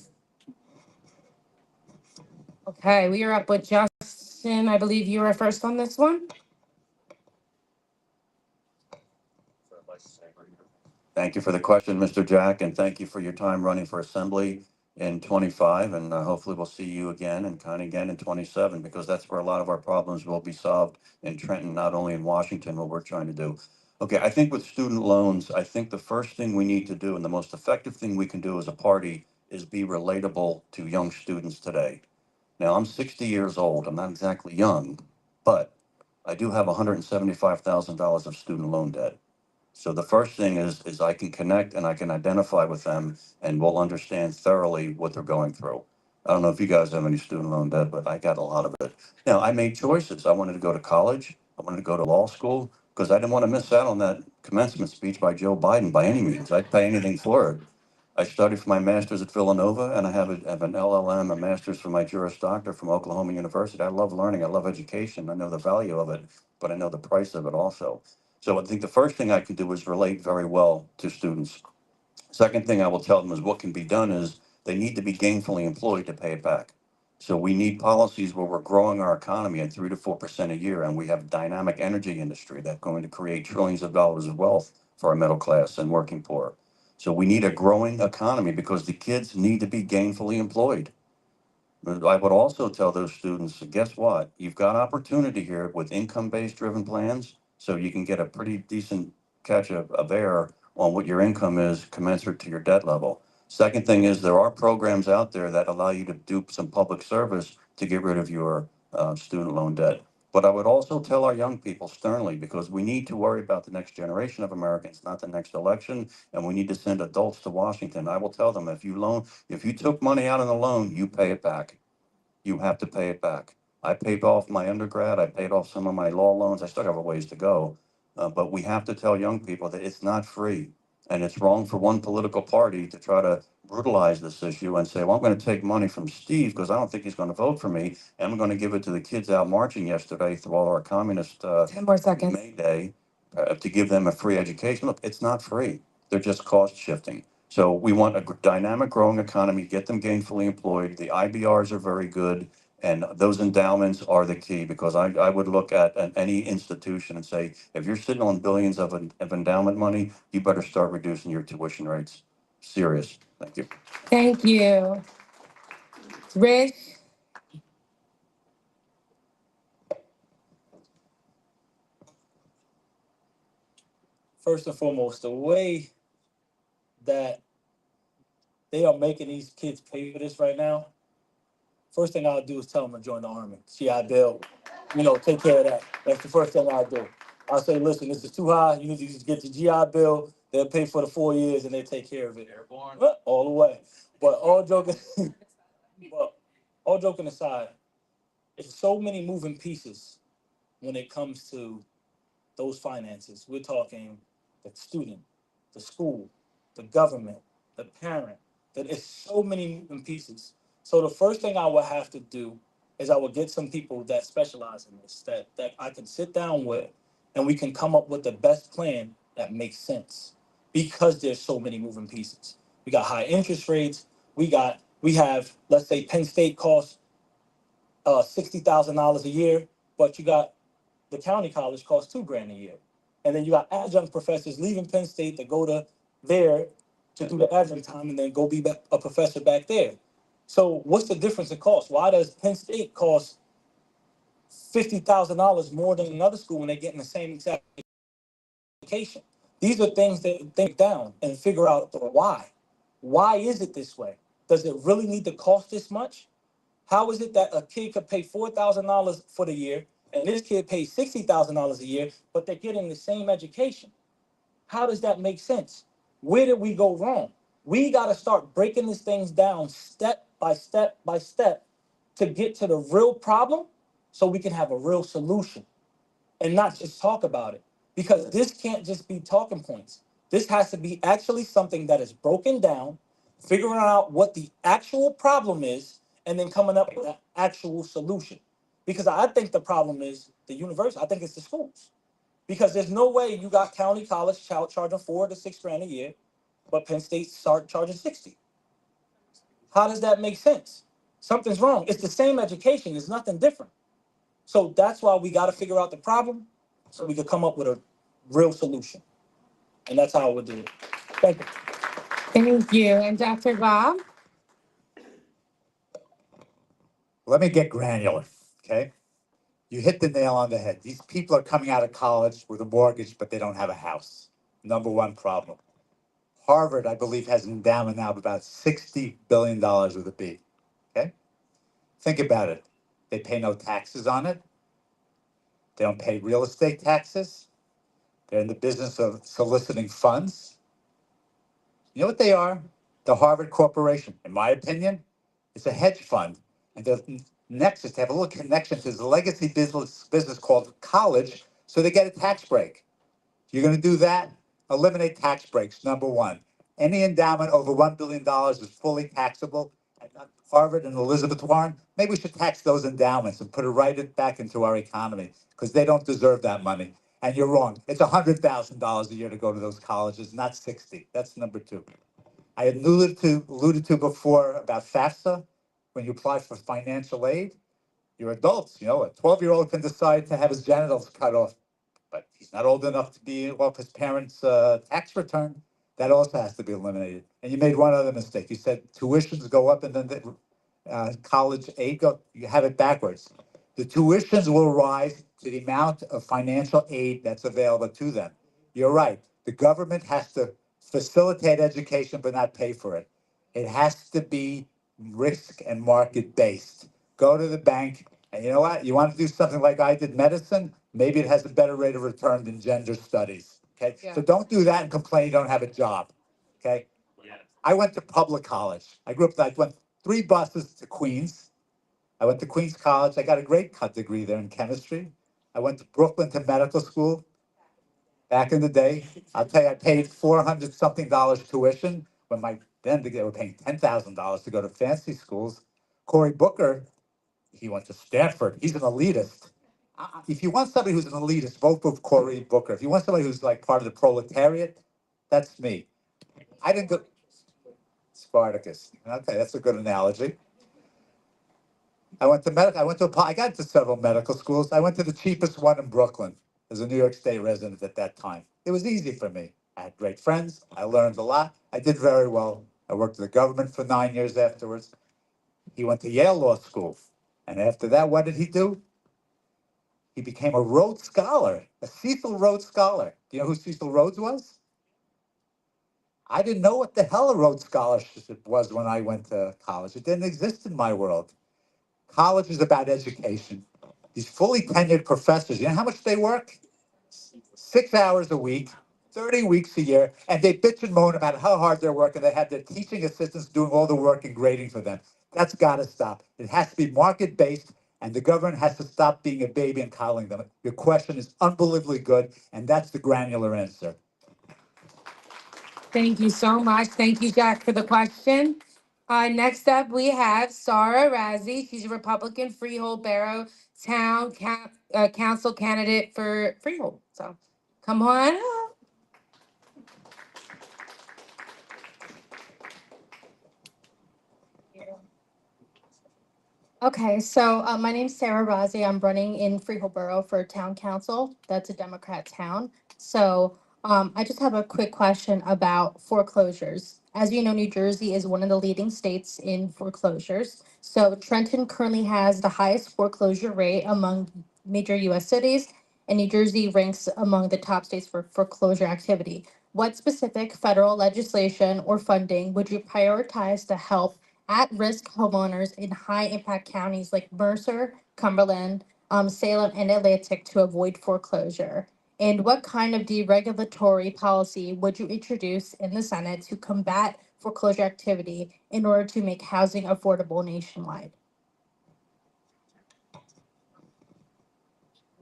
Okay, we are up with Justin. I believe you were first on this one. Thank you for the question, Mr. Jack, and thank you for your time running for Assembly in 25, and hopefully we'll see you again and kind of again in 27, because that's where a lot of our problems will be solved in Trenton, not only in Washington, what we're trying to do. Okay, I think with student loans, I think the first thing we need to do and the most effective thing we can do as a party is be relatable to young students today. Now, I'm 60 years old. I'm not exactly young, but I do have $175,000 of student loan debt. So the first thing is I can connect and I can identify with them and we'll understand thoroughly what they're going through. I don't know if you guys have any student loan debt, but I got a lot of it. Now, I made choices. I wanted to go to college. I wanted to go to law school because I didn't want to miss out on that commencement speech by Joe Biden by any means. I'd pay anything for it. I studied for my master's at Villanova, and I have an LLM, a master's for my Juris Doctor from Oklahoma University. I love learning. I love education. I know the value of it, but I know the price of it also. So I think the first thing I can do is relate very well to students. Second thing I will tell them is what can be done is they need to be gainfully employed to pay it back. So we need policies where we're growing our economy at 3 to 4% a year, and we have a dynamic energy industry that's going to create trillions of dollars of wealth for our middle class and working poor. So we need a growing economy because the kids need to be gainfully employed. But I would also tell those students, guess what? You've got opportunity here with income-based driven plans, so you can get a pretty decent catch of air on what your income is commensurate to your debt level. Second thing is there are programs out there that allow you to do some public service to get rid of your student loan debt. But I would also tell our young people sternly, because we need to worry about the next generation of Americans, not the next election, and we need to send adults to Washington. I will tell them, if you took money out on a loan, you pay it back. You have to pay it back. I paid off my undergrad. I paid off some of my law loans. I still have a ways to go. But we have to tell young people that it's not free. And it's wrong for one political party to try to brutalize this issue and say, well, I'm going to take money from Steve because I don't think he's going to vote for me. And I'm going to give it to the kids out marching yesterday through all our communist 10 more seconds. May Day to give them a free education. Look, it's not free. They're just cost shifting. So we want a dynamic growing economy, get them gainfully employed. The IBRs are very good. And those endowments are the key, because I would look at any institution and say, if you're sitting on billions of endowment money, you better start reducing your tuition rates. Serious. Thank you. Thank you. Rich. first and foremost, the way that they are making these kids pay for this right now, first thing I'll do is tell them to join the Army. GI Bill, take care of that. That's the first thing I'll do. I'll say, listen, this is too high. You need to just get the GI Bill. They'll pay for the 4 years and they take care of it. Airborne. All the way. But all joking aside, it's so many moving pieces when it comes to those finances. We're talking the student, the school, the government, the parent. That it's so many moving pieces. So the first thing I would have to do is I would get some people that specialize in this, that I can sit down with, and we can come up with the best plan that makes sense. Because there's so many moving pieces. We got high interest rates. We have, let's say, Penn State costs $60,000 a year, but you got the county college costs $2,000 a year. And then you got adjunct professors leaving Penn State to go to there to do the adjunct time and then go be a professor back there. So what's the difference in cost? Why does Penn State cost $50,000 more than another school when they're getting the same exact education? These are things that think down and figure out the why. Why is it this way? Does it really need to cost this much? How is it that a kid could pay $4,000 for the year and this kid pays $60,000 a year, but they're getting the same education? How does that make sense? Where did we go wrong? We got to start breaking these things down step by step by step to get to the real problem so we can have a real solution and not just talk about it. Because this can't just be talking points. This has to be actually something that is broken down, figuring out what the actual problem is, and then coming up with an actual solution. Because I think the problem is the university. I think it's the schools. Because there's no way you got county college charging $4 to $6,000 a year, but Penn State start charging 60. How does that make sense? Something's wrong. It's the same education. It's nothing different. So that's why we got to figure out the problem so we could come up with a real solution. And that's how I would do it. Thank you. Thank you. And Dr. Bob? Let me get granular, okay? You hit the nail on the head. These people are coming out of college with a mortgage, but they don't have a house. Number one problem. Harvard, I believe, has an endowment now of about $60 billion with a B, okay? Think about it. They pay no taxes on it. They don't pay real estate taxes. They're in the business of soliciting funds. You know what they are? The Harvard Corporation. In my opinion, it's a hedge fund. And the nexus, they have a little connection to this legacy business called college, so they get a tax break. If you're going to do that, eliminate tax breaks, number one. Any endowment over $1 billion is fully taxable. At Harvard and Elizabeth Warren, maybe we should tax those endowments and put it right back into our economy because they don't deserve that money. And you're wrong. It's $100,000 a year to go to those colleges, not 60. That's number two. I had alluded to before about FAFSA. When you apply for financial aid, you're adults. A 12-year-old can decide to have his genitals cut off, but he's not old enough to be off his parents' tax return. That also has to be eliminated. And you made one other mistake. You said tuitions go up and then the college aid go. You have it backwards. The tuitions will rise to the amount of financial aid that's available to them. You're right. The government has to facilitate education but not pay for it. It has to be risk and market based. Go to the bank, and you know what? You want to do something like I did medicine? Maybe it has a better rate of return than gender studies. Okay, Yeah. so don't do that and complain you don't have a job. Okay, I went to public college. I went 3 buses to Queens. I went to Queens College. I got a great cut degree there in chemistry. I went to Brooklyn to medical school. Back in the day, I'll tell you, I paid $400 something tuition when they were paying $10,000 to go to fancy schools. Cory Booker, he went to Stanford. He's an elitist. If you want somebody who's an elitist, vote for Cory Booker. If you want somebody who's like part of the proletariat, that's me. I didn't go Spartacus. Okay, that's a good analogy. I got into several medical schools. I went to the cheapest one in Brooklyn as a New York State resident at that time. It was easy for me. I had great friends. I learned a lot. I did very well. I worked for the government for 9 years afterwards. He went to Yale Law School. And after that, what did he do? He became a Rhodes Scholar, a Cecil Rhodes Scholar. Do you know who Cecil Rhodes was? I didn't know what the hell a Rhodes Scholarship was when I went to college. It didn't exist in my world. College is about education. These fully tenured professors, you know how much they work? 6 hours a week, 30 weeks a year, and they bitch and moan about how hard they're working. They have their teaching assistants doing all the work and grading for them. That's got to stop. It has to be market-based, and the government has to stop being a baby and coddling them. Your question is unbelievably good, and that's the granular answer. Thank you so much. Thank you, Jack, for the question. Next up, we have Sarah Razzie. She's a Republican Freehold Borough Town Council candidate for Freehold. So come on up. Okay, so my name's Sarah Razzie. I'm running in Freehold Borough for Town Council. That's a Democrat town. So I just have a quick question about foreclosures. As you know, New Jersey is one of the leading states in foreclosures. So Trenton currently has the highest foreclosure rate among major US cities, and New Jersey ranks among the top states for foreclosure activity. What specific federal legislation or funding would you prioritize to help at-risk homeowners in high-impact counties like Mercer, Cumberland, Salem, and Atlantic to avoid foreclosure? And what kind of deregulatory policy would you introduce in the Senate to combat foreclosure activity in order to make housing affordable nationwide?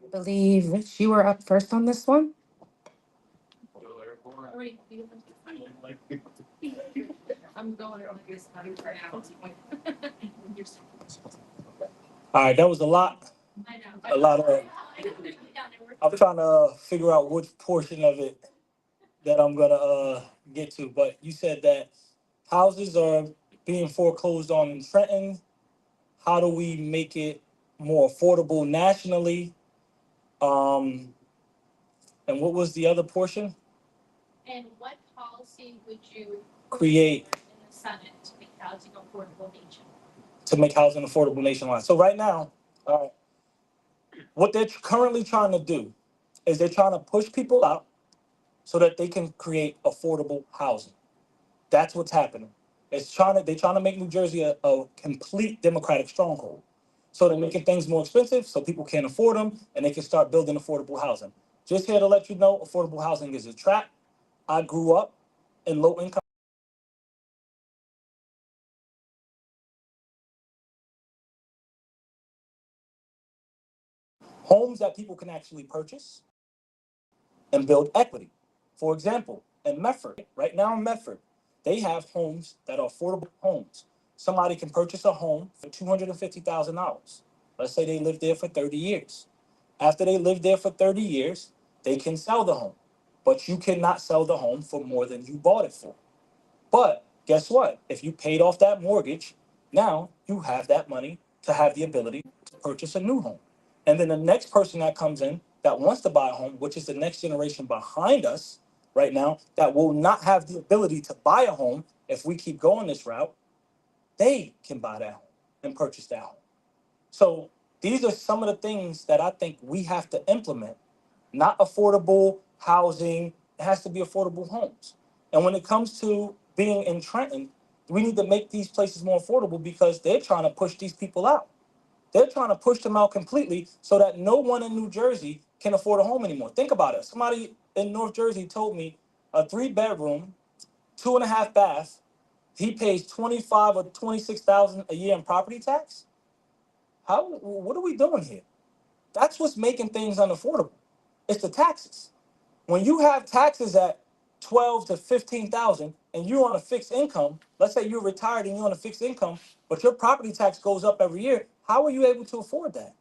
I believe you were up first on this one. I'm going on this for now. All right, that was a lot. I know. A lot of. I'm trying to figure out which portion of it that I'm gonna get to. But you said that houses are being foreclosed on in Trenton. How do we make it more affordable nationally? And what was the other portion? And what policy would you Create in the Senate to make housing affordable nationwide? to make housing affordable nationwide. So right now, what they're currently trying to do is they're trying to push people out so that they can create affordable housing. That's what's happening. They're trying to make New Jersey a complete Democratic stronghold. So they're making things more expensive so people can't afford them and they can start building affordable housing. Just here to let you know, affordable housing is a trap. I grew up in low income homes that people can actually purchase and build equity. For example, in Medford, right now in Medford, they have homes that are affordable homes. Somebody can purchase a home for $250,000. Let's say they live there for 30 years. After they live there for 30 years, they can sell the home. But you cannot sell the home for more than you bought it for. But guess what? If you paid off that mortgage, now you have that money to have the ability to purchase a new home. And then the next person that comes in that wants to buy a home, which is the next generation behind us right now, that will not have the ability to buy a home if we keep going this route, they can buy that home and purchase that home. So these are some of the things that I think we have to implement. Not affordable housing, it has to be affordable homes. And when it comes to being in Trenton, we need to make these places more affordable because they're trying to push these people out. They're trying to push them out completely so that no one in New Jersey can afford a home anymore. Think about it. Somebody in North Jersey told me a 3-bedroom, 2.5 bath, he pays 25 or 26,000 a year in property tax. What are we doing here? That's what's making things unaffordable. It's the taxes. When you have taxes at 12 to 15,000 and you're on a fixed income, let's say you're retired and you're on a fixed income, but your property tax goes up every year, how are you able to afford that?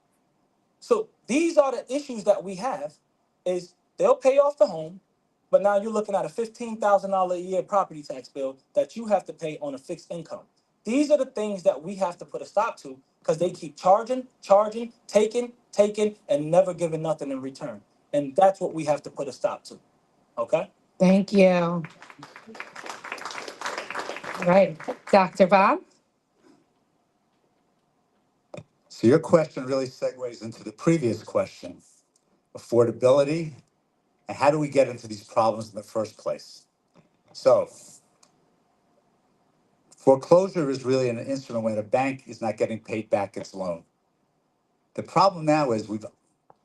So these are the issues that we have is they'll pay off the home, but now you're looking at a $15,000 a year property tax bill that you have to pay on a fixed income. These are the things that we have to put a stop to because they keep charging, taking, and never giving nothing in return. And that's what we have to put a stop to. Okay? Thank you. All right, Dr. Bob. So your question really segues into the previous question, affordability, and how do we get into these problems in the first place? So foreclosure is really an instrument when a bank is not getting paid back its loan. The problem now is we've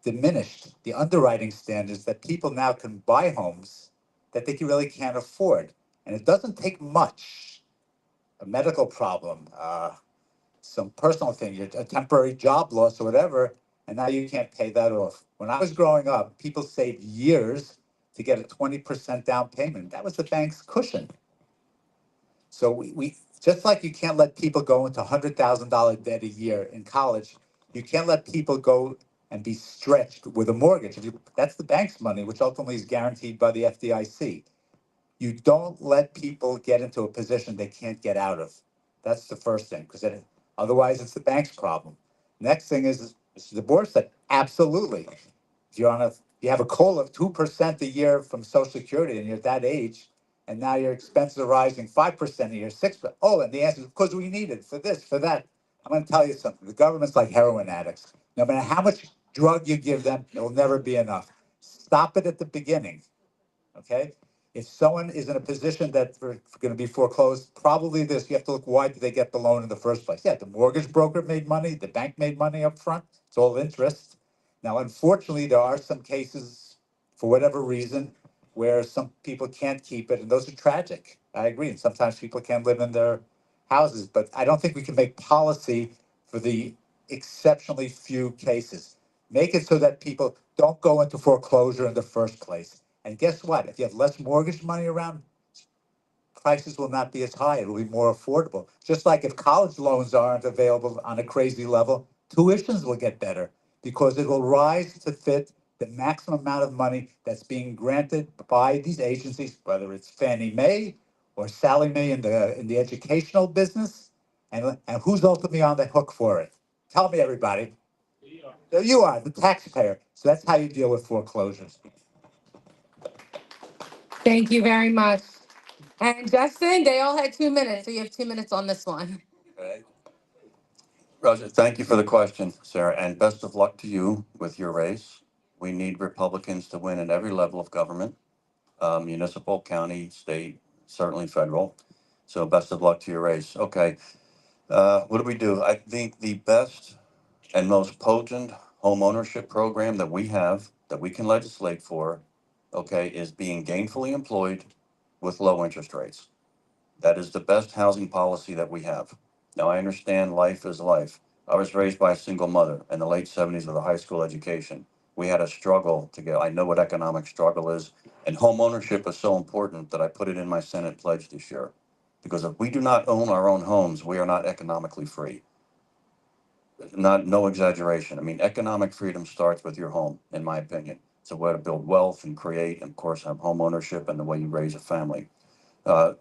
diminished the underwriting standards that people now can buy homes that they really can't afford. And it doesn't take much, a medical problem, some personal thing, a temporary job loss or whatever, and now you can't pay that off. When I was growing up, people saved years to get a 20% down payment. That was the bank's cushion. So we just like you can't let people go into $100,000 debt a year in college, you can't let people go and be stretched with a mortgage. That's the bank's money, which ultimately is guaranteed by the FDIC. You don't let people get into a position they can't get out of. That's the first thing, because otherwise it's the bank's problem. Next thing is, Mr. DeBoer said, absolutely. If you have a COLA of 2% a year from Social Security and you're at that age, and now your expenses are rising 5% a year, 6%. Oh, and the answer is because we need it for this, for that. I'm going to tell you something. The government's like heroin addicts. No matter how much drug you give them, it will never be enough. Stop it at the beginning, okay? If someone is in a position that they're going to be foreclosed, probably this, you have to look, why did they get the loan in the first place? Yeah, the mortgage broker made money, the bank made money up front. It's all interest. Now, unfortunately, there are some cases, for whatever reason, where some people can't keep it, and those are tragic. I agree. And sometimes people can't live in their houses, but I don't think we can make policy for the exceptionally few cases. Make it so that people don't go into foreclosure in the first place. And guess what? If you have less mortgage money around, prices will not be as high. It will be more affordable. Just like if college loans aren't available on a crazy level, tuitions will get better because it will rise to fit the maximum amount of money that's being granted by these agencies, whether it's Fannie Mae or Sally Mae in the educational business. And who's ultimately on the hook for it? Tell me, everybody. You are, the taxpayer. So that's how you deal with foreclosures. Thank you very much. And Justin, they all had 2 minutes, so you have 2 minutes on this one. Okay. Roger, thank you for the question, Sarah, and best of luck to you with your race. We need Republicans to win at every level of government, municipal, county, state, certainly federal. So best of luck to your race. Okay. What do? I think the best and most potent home ownership program that we have, that we can legislate for, okay, is being gainfully employed with low interest rates. That is the best housing policy that we have. Now, I understand life is life. I was raised by a single mother in the late 70s with a high school education. We had a struggle to get, I know what economic struggle is, and home ownership is so important that I put it in my Senate pledge this year. Because if we do not own our own homes, we are not economically free. No exaggeration. I mean, economic freedom starts with your home, in my opinion. It's a way to build wealth and create, and of course, have home ownership and the way you raise a family. Uh,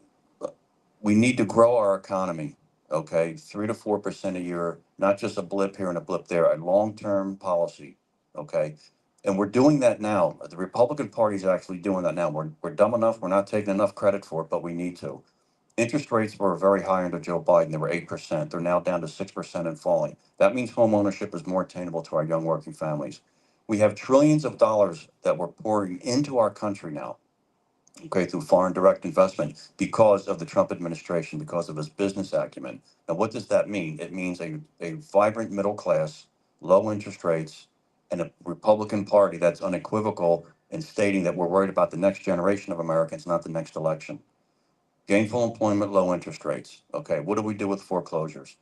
we need to grow our economy, okay? 3 to 4% a year, not just a blip here and a blip there, a long-term policy, okay? And we're doing that now. The Republican Party is actually doing that now. We're dumb enough, we're not taking enough credit for it, but we need to. Interest rates were very high under Joe Biden. They were 8%. They're now down to 6% and falling. That means home ownership is more attainable to our young working families. We have trillions of dollars that we're pouring into our country now, okay, through foreign direct investment because of the Trump administration, because of his business acumen. Now, what does that mean? It means a vibrant middle class, low interest rates, and a Republican Party that's unequivocal in stating that we're worried about the next generation of Americans, not the next election. Gainful employment, low interest rates. Okay, what do we do with foreclosures?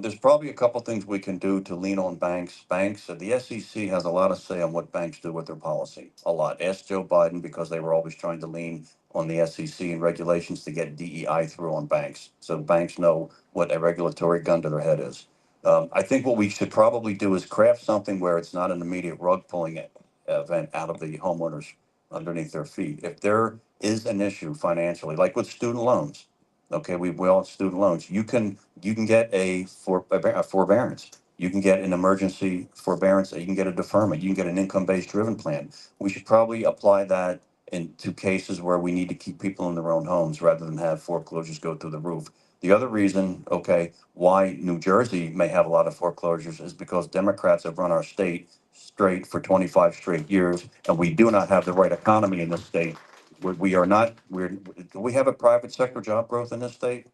There's probably a couple things we can do to lean on banks. The SEC has a lot of say on what banks do with their policy. A lot. Ask Joe Biden, because they were always trying to lean on the SEC and regulations to get DEI through on banks. So banks know what a regulatory gun to their head is. I think what we should probably do is craft something where it's not an immediate rug pulling event out of the homeowners underneath their feet. If there is an issue financially, like with student loans, okay, we all have student loans. You can get a forbearance. You can get an emergency forbearance. You can get a deferment. You can get an income-based driven plan. We should probably apply that into cases where we need to keep people in their own homes rather than have foreclosures go through the roof. The other reason, okay, why New Jersey may have a lot of foreclosures is because Democrats have run our state straight for 25 straight years, and we do not have the right economy in this state. We are not, do we have a private sector job growth in this state?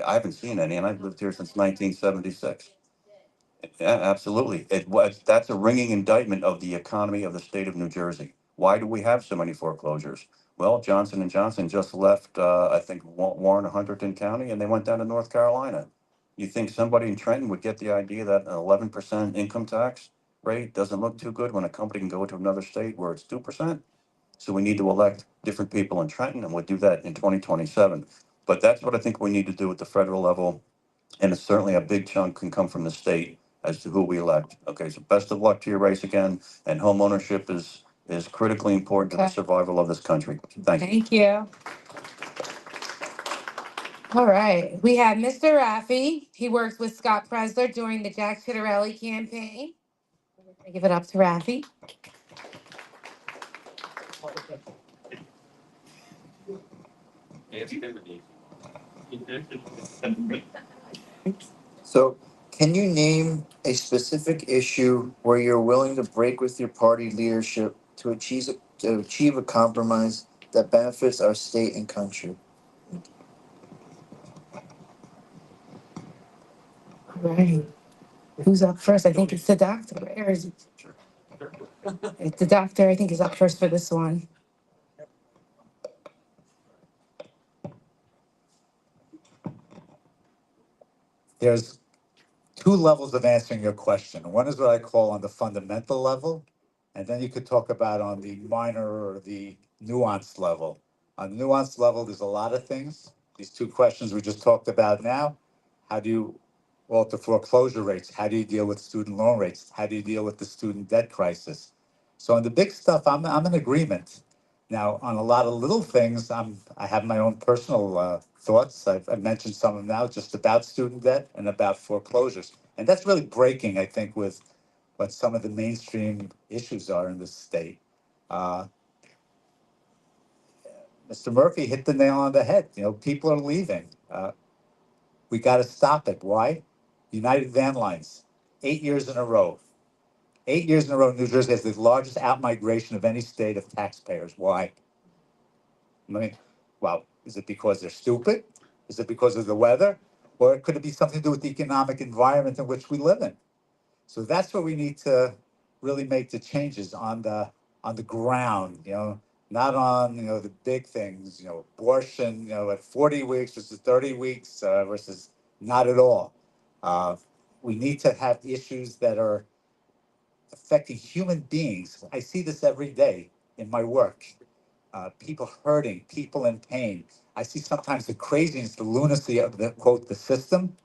I haven't seen any, and I've lived here since 1976. Yeah, absolutely. That's a ringing indictment of the economy of the state of New Jersey. Why do we have so many foreclosures? Well, Johnson and Johnson just left, I think, Warren, Hunterdon County, and they went down to North Carolina. You think somebody in Trenton would get the idea that an 11% income tax rate doesn't look too good when a company can go to another state where it's 2%? So we need to elect different people in Trenton, and we'll do that in 2027. But that's what I think we need to do at the federal level, and it's certainly a big chunk can come from the state as to who we elect. Okay, so best of luck to your race again, and home ownership is critically important to the Okay. survival of this country. Thank you. Thank you. All right, we have Mr. Raffi. He works with Scott Presler during the Jack Citarelli campaign. I give it up to Raffi. So, can you name a specific issue where you're willing to break with your party leadership to achieve a compromise that benefits our state and country? All right. Who's up first? I think it's the doctor. Where is it? It's the doctor. I think is up first for this one. There's two levels of answering your question. One is what I call on the fundamental level, and then you could talk about on the minor or the nuanced level. On the nuanced level, there's a lot of things. These two questions we just talked about now. How do you alter foreclosure rates? How do you deal with student loan rates? How do you deal with the student debt crisis? So on the big stuff, I'm in agreement. Now, on a lot of little things, I have my own personal thoughts. I've mentioned some of them now, just about student debt and about foreclosures. And that's really breaking, I think, with what some of the mainstream issues are in this state. Uh, Mr. Murphy hit the nail on the head. You know, people are leaving. We got to stop it. Why? United Van Lines, 8 years in a row. 8 years in a row, New Jersey has the largest outmigration of any state of taxpayers. Why? I mean, well, is it because they're stupid? Is it because of the weather? Or could it be something to do with the economic environment in which we live in? So that's where we need to really make the changes on the ground, you know, not on, you know, the big things, you know, abortion, you know, at 40 weeks versus 30 weeks versus not at all. We need to have issues that are affecting human beings. I see this every day in my work. People hurting, people in pain. I see sometimes the craziness, the lunacy of the quote, the system.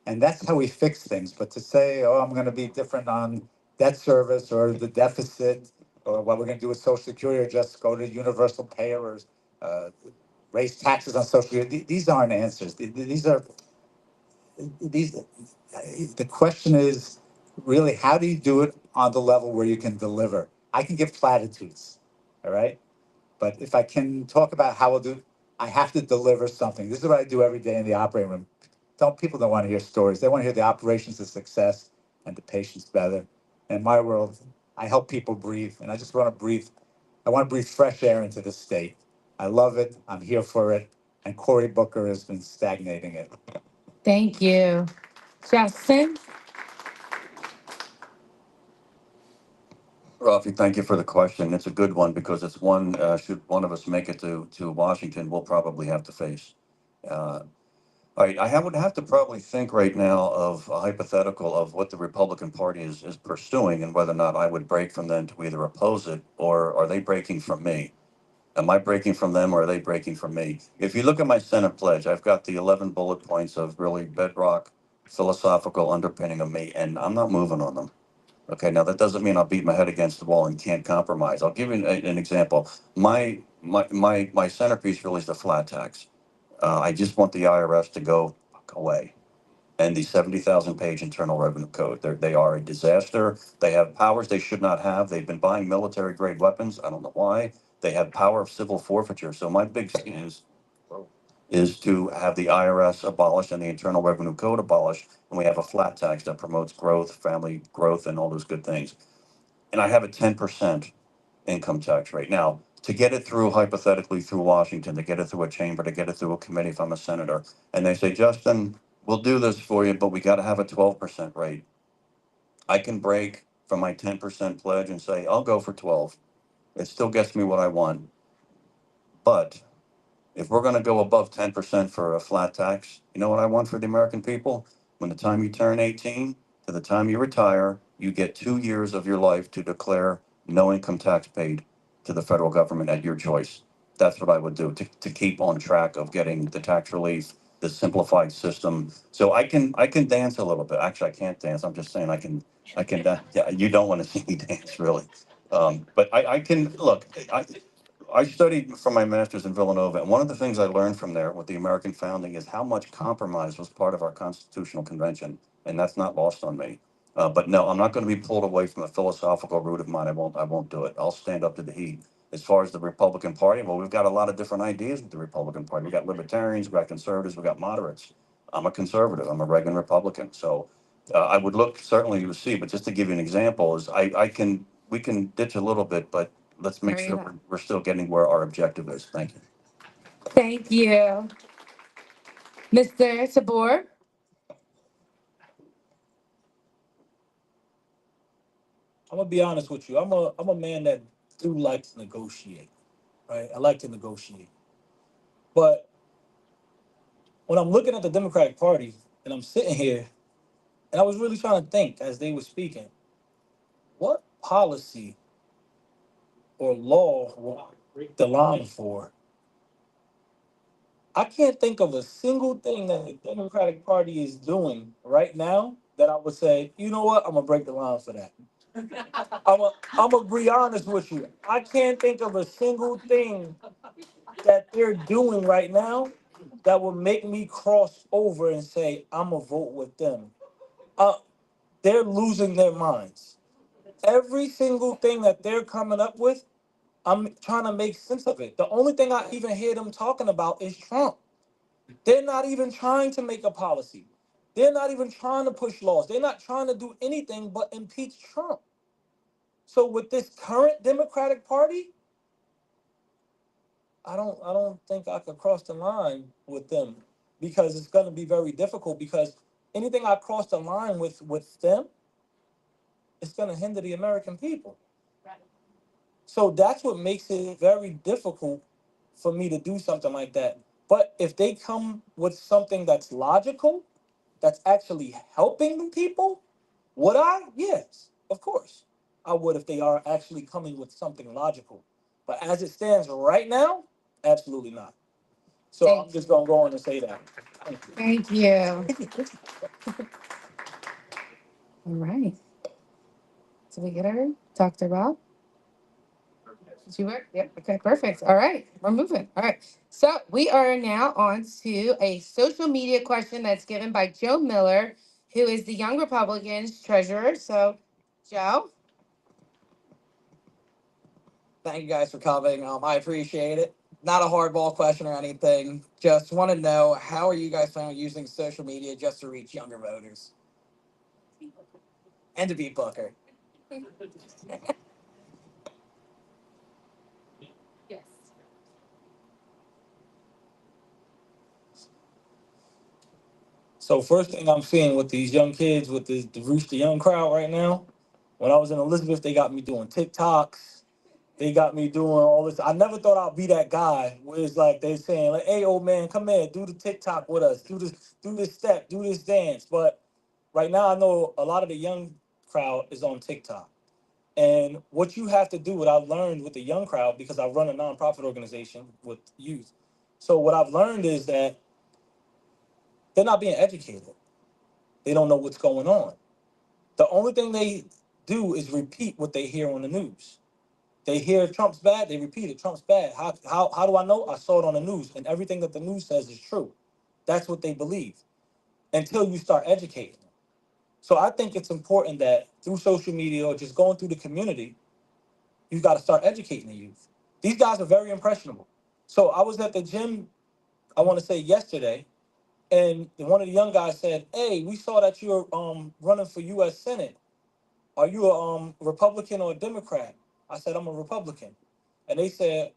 And that's how we fix things. But to say, oh, I'm going to be different on debt service or the deficit, or what we're going to do with Social Security, or just go to universal pay, or raise taxes on Social Security, these aren't answers. These are, the question is really, how do you do it on the level where you can deliver? I can give platitudes, all right? But if I can talk about how I'll do, I have to deliver something. This is what I do every day in the operating room. People don't want to hear stories. They want to hear the operations of success and the patients better. In my world, I help people breathe, and I just want to breathe. I want to breathe fresh air into the state. I love it. I'm here for it. And Cory Booker has been stagnating it. Thank you. Justin? Rafi, thank you for the question. It's a good one because it's one, should one of us make it to Washington, we'll probably have to face. All right, would have to probably think right now of a hypothetical of what the Republican Party is pursuing and whether or not I would break from them to either oppose it, or are they breaking from me? Am I breaking from them, or are they breaking from me? If you look at my Senate pledge, I've got the 11 bullet points of really bedrock philosophical underpinning of me, and I'm not moving on them. Okay, now that doesn't mean I'll beat my head against the wall and can't compromise. I'll give you an example. My centerpiece really is the flat tax. I just want the IRS to go away. And the 70,000 page Internal Revenue Code. They are a disaster. They have powers they should not have. They've been buying military grade weapons. I don't know why. They have power of civil forfeiture. So my big thing is, is to have the IRS abolished and the Internal Revenue Code abolished, and we have a flat tax that promotes growth, family growth, and all those good things. And I have a 10% income tax rate. Now, to get it through, hypothetically, through Washington, to get it through a chamber, to get it through a committee if I'm a senator, and they say, Justin, we'll do this for you, but we got to have a 12% rate. I can break from my 10% pledge and say, I'll go for 12. It still gets me what I want. But if we're going to go above 10% for a flat tax, you know what I want for the American people? When the time you turn 18 to the time you retire, you get 2 years of your life to declare no income tax paid to the federal government at your choice. That's what I would do to keep on track of getting the tax relief, the simplified system. So I can dance a little bit. Actually, I can't dance. I'm just saying I can. Yeah, you don't want to see me dance, really. But I can look. I studied for my master's in Villanova, and one of the things I learned from there with the American founding is how much compromise was part of our constitutional convention, and that's not lost on me. But no, I'm not going to be pulled away from a philosophical root of mine. I won't do it. I'll stand up to the heat. As far as the Republican Party, well, we've got a lot of different ideas with the Republican Party. We've got libertarians, we've got conservatives, we've got moderates. I'm a conservative. I'm a Reagan Republican. So I would look certainly to see, but just to give you an example, is we can ditch a little bit, but let's make Very sure well. we're still getting where our objective is. Thank you. Thank you. Mr. Tabor? I'm gonna be honest with you. I'm a man that do like to negotiate, right? I like to negotiate. But when I'm looking at the Democratic Party and I'm sitting here and I was really trying to think as they were speaking, what policy or law will I break the line for? I can't think of a single thing that the Democratic Party is doing right now that I would say, you know what, I'm gonna break the line for that. I'm gonna be honest with you. I can't think of a single thing that they're doing right now that will make me cross over and say I'm gonna vote with them. Uh, they're losing their minds. Every single thing that they're coming up with, I'm trying to make sense of it. The only thing I even hear them talking about is Trump. They're not even trying to make a policy. They're not even trying to push laws. They're not trying to do anything but impeach Trump. So with this current Democratic Party, I don't think I could cross the line with them because it's going to be very difficult because anything I cross the line with them, it's going to hinder the American people. So that's what makes it very difficult for me to do something like that. But if they come with something that's logical, that's actually helping the people, would I? Yes, of course. I would if they are actually coming with something logical. But as it stands right now, absolutely not. So I'm just gonna go on and say that. Thank you. Thank you. All right. So we get her, Dr. Rob? Did you work? Yep. Okay, perfect. All right, we're moving. All right. So we are now on to a social media question that's given by Joe Miller, who is the Young Republicans treasurer. So, Joe? Thank you guys for coming. I appreciate it. Not a hardball question or anything. Just want to know, how are you guys planning on using social media just to reach younger voters and to beat Booker? Yes. So first thing I'm seeing with these young kids, with the Reach the Young crowd right now, when I was in Elizabeth, they got me doing TikToks. They got me doing all this. I never thought I'd be that guy where it's like they saying, like, hey, old man, come here, do the TikTok with us, do this step, do this dance. But right now I know a lot of the young crowd is on TikTok. And what you have to do, what I've learned with the young crowd, because I run a nonprofit organization with youth. So what I've learned is that they're not being educated. They don't know what's going on. The only thing they do is repeat what they hear on the news. They hear Trump's bad, they repeat it. Trump's bad. How do I know? I saw it on the news, and everything that the news says is true. That's what they believe until you start educating them. So I think it's important that through social media or just going through the community, you've got to start educating the youth. These guys are very impressionable. So I was at the gym I want to say yesterday, and one of the young guys said, "Hey, we saw that you're running for U.S. Senate. Are you a Republican or a Democrat?" I said, "I'm a Republican," and they said,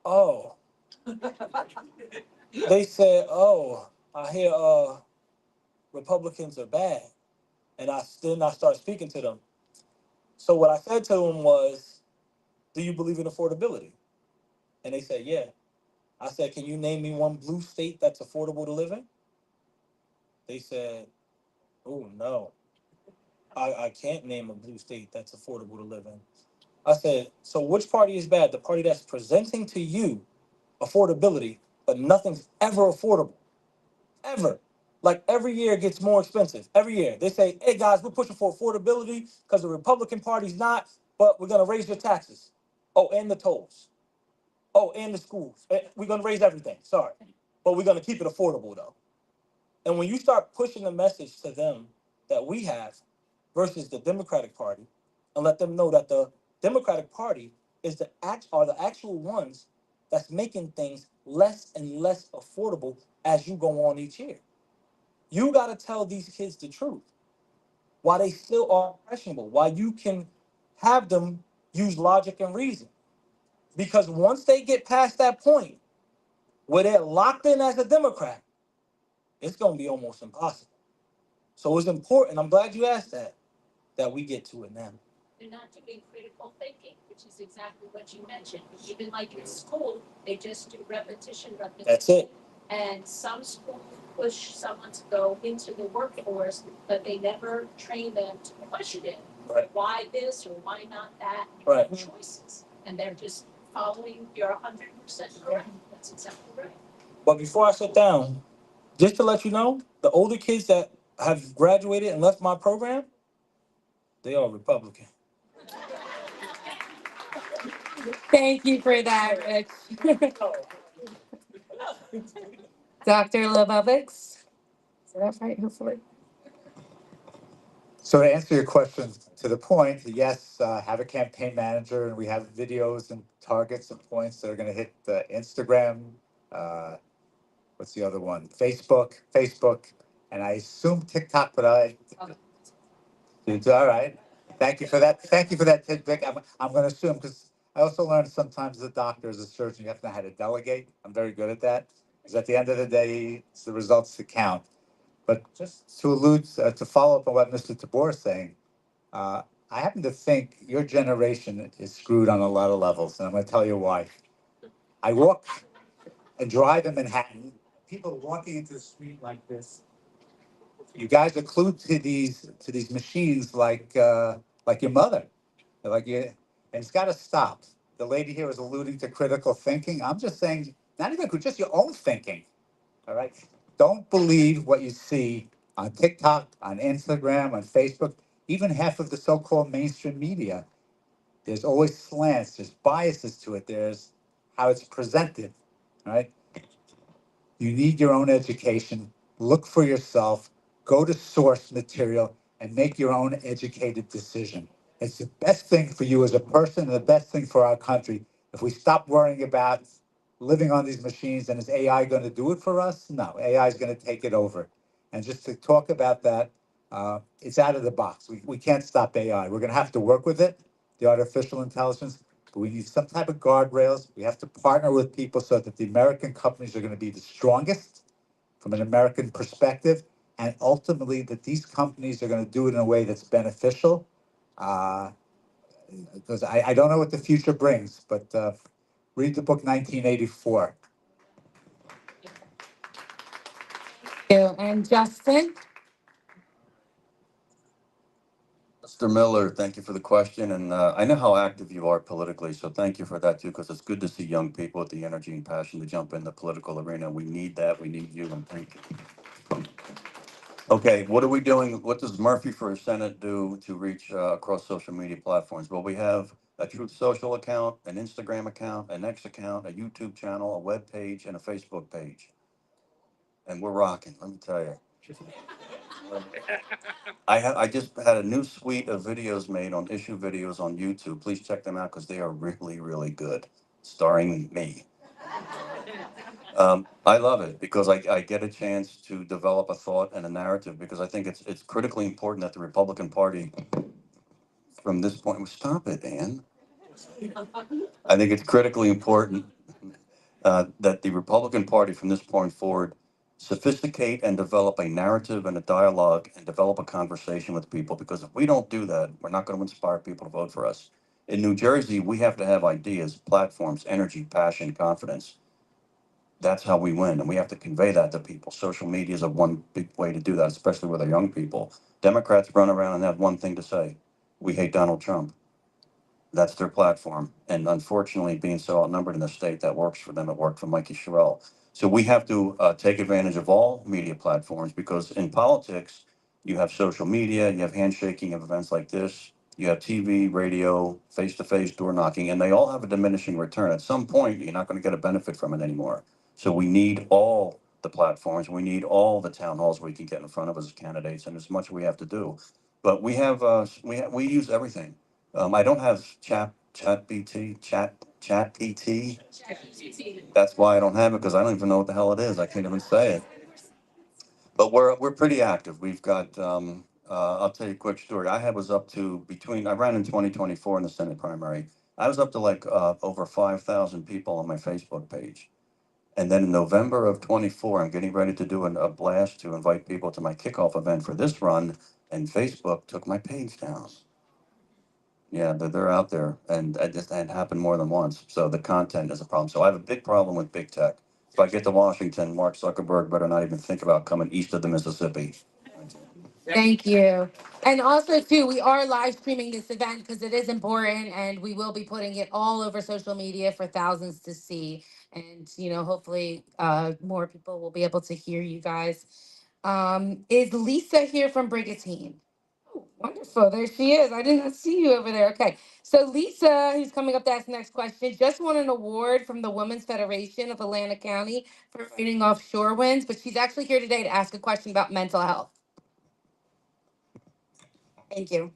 "Oh." They said, "Oh, I hear Republicans are bad," and I started speaking to them. So what I said to them was, "Do you believe in affordability?" And they said, "Yeah." I said, "Can you name me one blue state that's affordable to live in?" They said, "Oh no, I can't name a blue state that's affordable to live in." I said, "So which party is bad? The party that's presenting to you affordability, but nothing's ever affordable, ever. Like every year it gets more expensive. Every year they say, 'Hey guys, we're pushing for affordability because the Republican Party's not, but we're gonna raise your taxes. Oh, and the tolls. Oh, and the schools. We're gonna raise everything. Sorry, but we're gonna keep it affordable though.'" And when you start pushing the message to them that we have versus the Democratic Party, and let them know that the Democratic Party is are the actual ones that's making things less and less affordable as you go on each year. You got to tell these kids the truth, why they still are impressionable, why you can have them use logic and reason. Because once they get past that point where they're locked in as a Democrat, it's going to be almost impossible. So it's important. I'm glad you asked that we get to it now. They're not doing critical thinking, which is exactly what you mentioned. Even like in school, they just do repetition. That's it. And some schools push someone to go into the workforce, but they never train them to question it. Right. Why this or why not that? Right. Choices. And they're just following your 100% correct. That's exactly right. But before I sit down, just to let you know, the older kids that have graduated and left my program, they are Republican. Thank you for that, Rich. Dr. Lebovics? Is that right? Hopefully. So to answer your question to the point, yes, have a campaign manager, and we have videos and targets and points that are going to hit Instagram. What's the other one? Facebook, and I assume TikTok, but it's all right. Thank you for that. Thank you for that tidbit. I'm going to assume, because I also learned sometimes as a doctor, as a surgeon, you have to know how to delegate. I'm very good at that, because at the end of the day, it's the results that count. But just to follow up on what Mr. Tabor is saying, I happen to think your generation is screwed on a lot of levels, and I'm going to tell you why. I walk and drive in Manhattan. People walking into the street like this. You guys are glued to these machines like your mother, like you, and it's got to stop. The lady here was alluding to critical thinking. I'm just saying, not even just your own thinking. All right, don't believe what you see on TikTok, on Instagram, on Facebook, even half of the so-called mainstream media. There's always slants, there's biases to it, there's how it's presented, right? You need your own education. Look for yourself, go to source material, and make your own educated decision. It's the best thing for you as a person and the best thing for our country. If we stop worrying about living on these machines and is AI going to do it for us? No, AI is going to take it over. And just to talk about that, it's out of the box. We can't stop AI. We're going to have to work with it, the artificial intelligence, but we need some type of guardrails. We have to partner with people so that the American companies are going to be the strongest from an American perspective, and ultimately that these companies are going to do it in a way that's beneficial. Because I don't know what the future brings, but read the book 1984. And Justin? Mr. Miller, thank you for the question, and I know how active you are politically, so thank you for that too, because it's good to see young people with the energy and passion to jump in the political arena. We need that. We need you, and thank you. Okay, what are we doing? What does Murphy for Senate do to reach across social media platforms? Well, we have a Truth Social account, an Instagram account, an X account, a YouTube channel, a web page, and a Facebook page, and we're rocking. Let me tell you. I just had a new suite of videos made on issue videos on YouTube. Please check them out because they are really, really good, starring me. I love it because I get a chance to develop a thought and a narrative because I think it's critically important that the Republican Party from this point, well, stop it, Ann. I think it's critically important that the Republican Party from this point forward sophisticate and develop a narrative and a dialogue and develop a conversation with people because if we don't do that, we're not going to inspire people to vote for us. In New Jersey, we have to have ideas, platforms, energy, passion, confidence. That's how we win. And we have to convey that to people. Social media is a one big way to do that, especially with our young people. Democrats run around and have one thing to say. We hate Donald Trump. That's their platform. And unfortunately, being so outnumbered in the state, that works for them. It worked for Mikey Sherrill. So we have to take advantage of all media platforms because in politics, you have social media, you have handshaking, you have events like this, you have TV, radio, face-to-face door knocking, and they all have a diminishing return. At some point, you're not going to get a benefit from it anymore. So we need all the platforms. We need all the town halls we can get in front of as candidates, and as much we have to do. But we use everything. I don't have chat PT. That's why I don't have it because I don't even know what the hell it is. I can't even say it. But we're pretty active. We've got. I'll tell you a quick story. Was up to between. I ran in 2024 in the Senate primary. I was up to like over 5,000 people on my Facebook page. And then in November of 24, I'm getting ready to do a blast to invite people to my kickoff event for this run, and Facebook took my page down. Yeah, they're out there, and it happened more than once. So the content is a problem. So I have a big problem with big tech. If I get to Washington, Mark Zuckerberg better not even think about coming east of the Mississippi. Thank you. And also, too, we are live streaming this event because it is important and we will be putting it all over social media for thousands to see. And, hopefully more people will be able to hear you guys. Is Lisa here from Brigantine? Oh, wonderful. There she is. I did not see you over there. Okay. So Lisa, who's coming up to ask the next question, just won an award from the Women's Federation of Atlantic County for fighting off shore winds, but she's actually here today to ask a question about mental health. Thank you.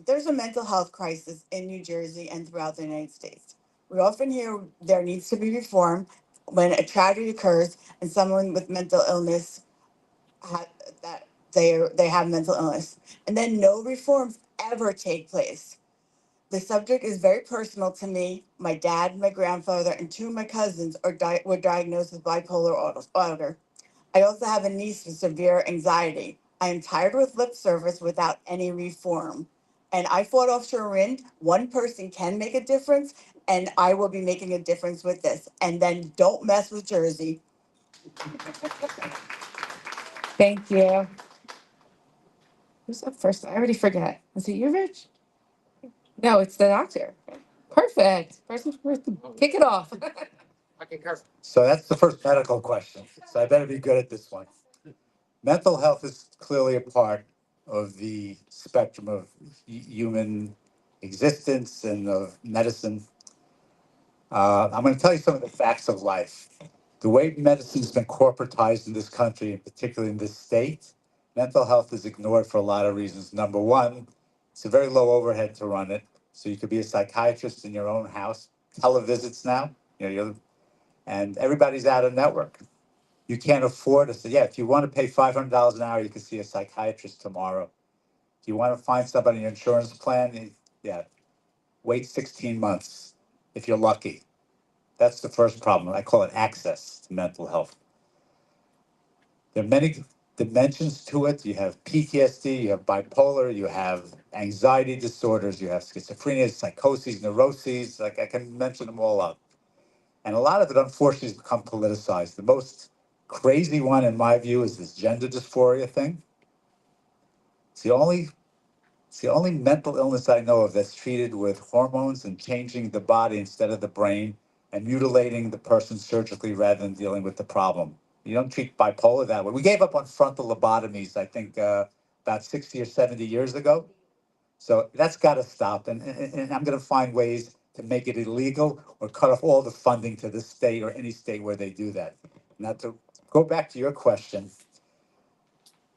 There's a mental health crisis in New Jersey and throughout the United States. We often hear there needs to be reform when a tragedy occurs and someone with mental illness that they have mental illness, and then no reforms ever take place. The subject is very personal to me. My dad, my grandfather, and two of my cousins were diagnosed with bipolar disorder. I also have a niece with severe anxiety. I am tired with lip service without any reform. And I fought offshore wind. One person can make a difference, and I will be making a difference with this. And then don't mess with Jersey. Thank you. Who's up first? I already forget. Is it you, Rich? No, it's the doctor. Perfect. Person first. Kick it off. So that's the first medical question. So I better be good at this one. Mental health is clearly a part of the spectrum of human existence and of medicine. I'm going to tell you some of the facts of life. The way medicine's been corporatized in this country, and particularly in this state, mental health is ignored for a lot of reasons. Number one, it's a very low overhead to run it. So you could be a psychiatrist in your own house, televisits now, and everybody's out of network. You can't afford to say, yeah, if you want to pay $500 an hour, you can see a psychiatrist tomorrow. If you want to find somebody in your insurance plan, yeah, wait 16 months if you're lucky. That's the first problem. I call it access to mental health. There are many dimensions to it. You have PTSD, you have bipolar, you have anxiety disorders, you have schizophrenia, psychoses, neuroses. Like I can mention them all up. And a lot of it, unfortunately, has become politicized. The most crazy one, in my view, is this gender dysphoria thing. It's the only mental illness I know of that's treated with hormones and changing the body instead of the brain and mutilating the person surgically rather than dealing with the problem. You don't treat bipolar that way. We gave up on frontal lobotomies, I think, about 60 or 70 years ago. So that's got to stop. And I'm going to find ways to make it illegal or cut off all the funding to the state or any state where they do that. Now, to go back to your question,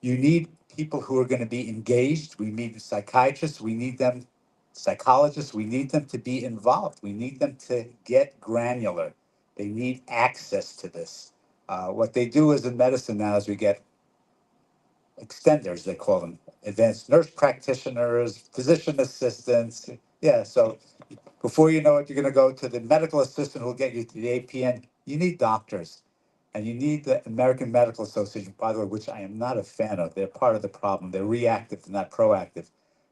you need people who are going to be engaged. We need psychiatrists. We need them, psychologists. We need them to be involved. We need them to get granular. They need access to this. What they do is in medicine now is we get extenders, they call them, advanced nurse practitioners, physician assistants. Yeah, so before you know it, you're going to go to the medical assistant who will get you to the APN. You need doctors. And you need the American Medical Association, by the way, which I am not a fan of. They're part of the problem. They're reactive, they're not proactive.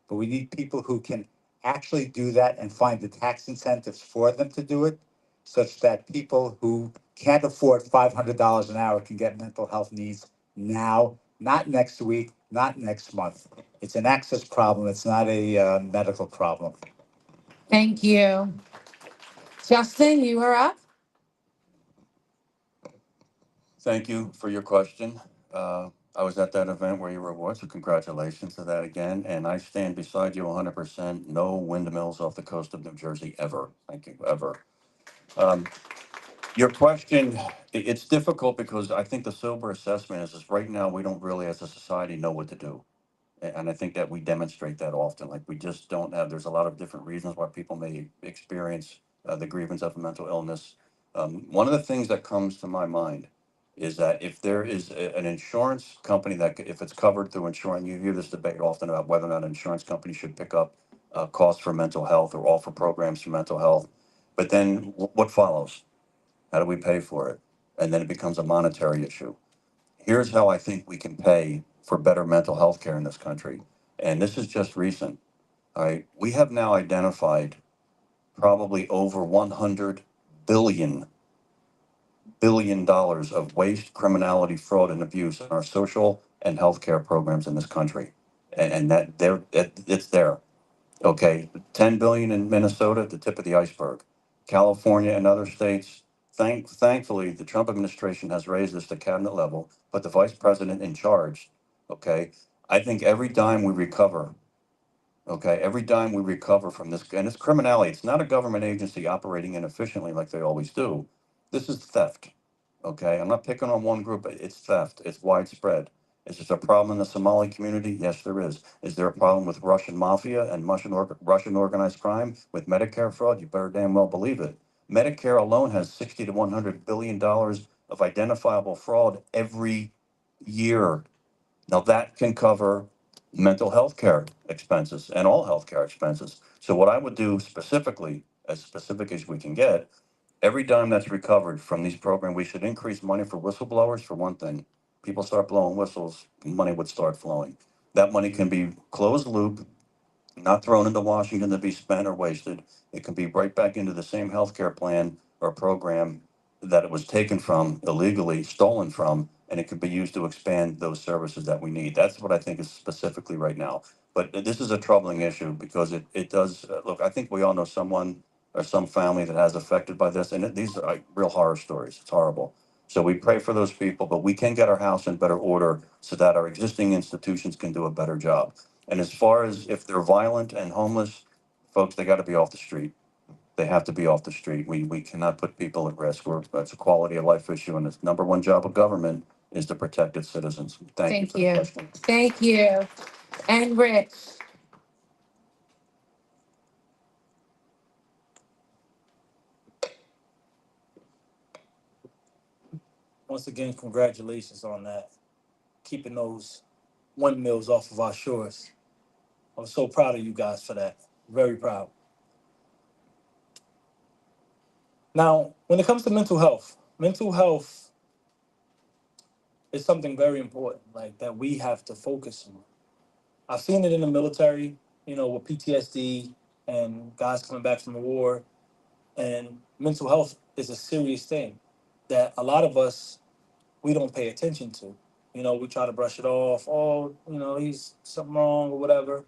But we need people who can actually do that and find the tax incentives for them to do it, such that people who can't afford $500 an hour can get mental health needs now, not next week, not next month. It's an access problem. It's not a medical problem. Thank you. Justin, you are up. Thank you for your question. I was at that event where you were awarded, so congratulations to that again. And I stand beside you 100%. No windmills off the coast of New Jersey ever. Thank you, ever. Your question, it's difficult because I think the sober assessment is right now we don't really as a society know what to do. And I think that we demonstrate that often. Like we just don't have, there's a lot of different reasons why people may experience the grievance of a mental illness. One of the things that comes to my mind is that if there is an insurance company that, if it's covered through insurance, you hear this debate often about whether or not an insurance company should pick up costs for mental health or offer programs for mental health. But then what follows? How do we pay for it? And then it becomes a monetary issue. Here's how I think we can pay for better mental health care in this country. And this is just recent. All right. We have now identified probably over $100 billion of waste, criminality, fraud, and abuse in our social and healthcare programs in this country. And that it's there. Okay, 10 billion in Minnesota, the tip of the iceberg. California and other states, thankfully, the Trump administration has raised this to cabinet level, put the vice president in charge. Okay, I think every dime we recover, okay, every dime we recover from this, and it's criminality. It's not a government agency operating inefficiently like they always do. This is theft. Okay, I'm not picking on one group. It's theft. It's widespread. Is there a problem in the Somali community? Yes, there is. Is there a problem with Russian mafia and Russian organized crime with Medicare fraud? You better damn well believe it. Medicare alone has 60 to $100 billion of identifiable fraud every year. Now that can cover mental health care expenses and all health care expenses. So what I would do specifically, as specific as we can get, every dime that's recovered from these programs, we should increase money for whistleblowers for one thing. People start blowing whistles, money would start flowing. That money can be closed loop, not thrown into Washington to be spent or wasted. It can be right back into the same healthcare plan or program that it was taken from illegally, stolen from, and it could be used to expand those services that we need. That's what I think is specifically right now. But this is a troubling issue because it does, look, I think we all know someone or some family that has affected by this, and these are like real horror stories. It's horrible. So we pray for those people, but we can get our house in better order so that our existing institutions can do a better job. And as far as if they're violent and homeless, folks, they got to be off the street. They have to be off the street. We cannot put people at risk. That's a quality of life issue, and the number one job of government is to protect its citizens. Thank you Thank for the you. question. Thank you. And Rich. Once again, congratulations on that. Keeping those windmills off of our shores. I'm so proud of you guys for that. Very proud. Now, when it comes to mental health is something very important, like that we have to focus on. I've seen it in the military, with PTSD and guys coming back from the war. And mental health is a serious thing that a lot of us, we don't pay attention to. We try to brush it off. Oh, he's something wrong or whatever.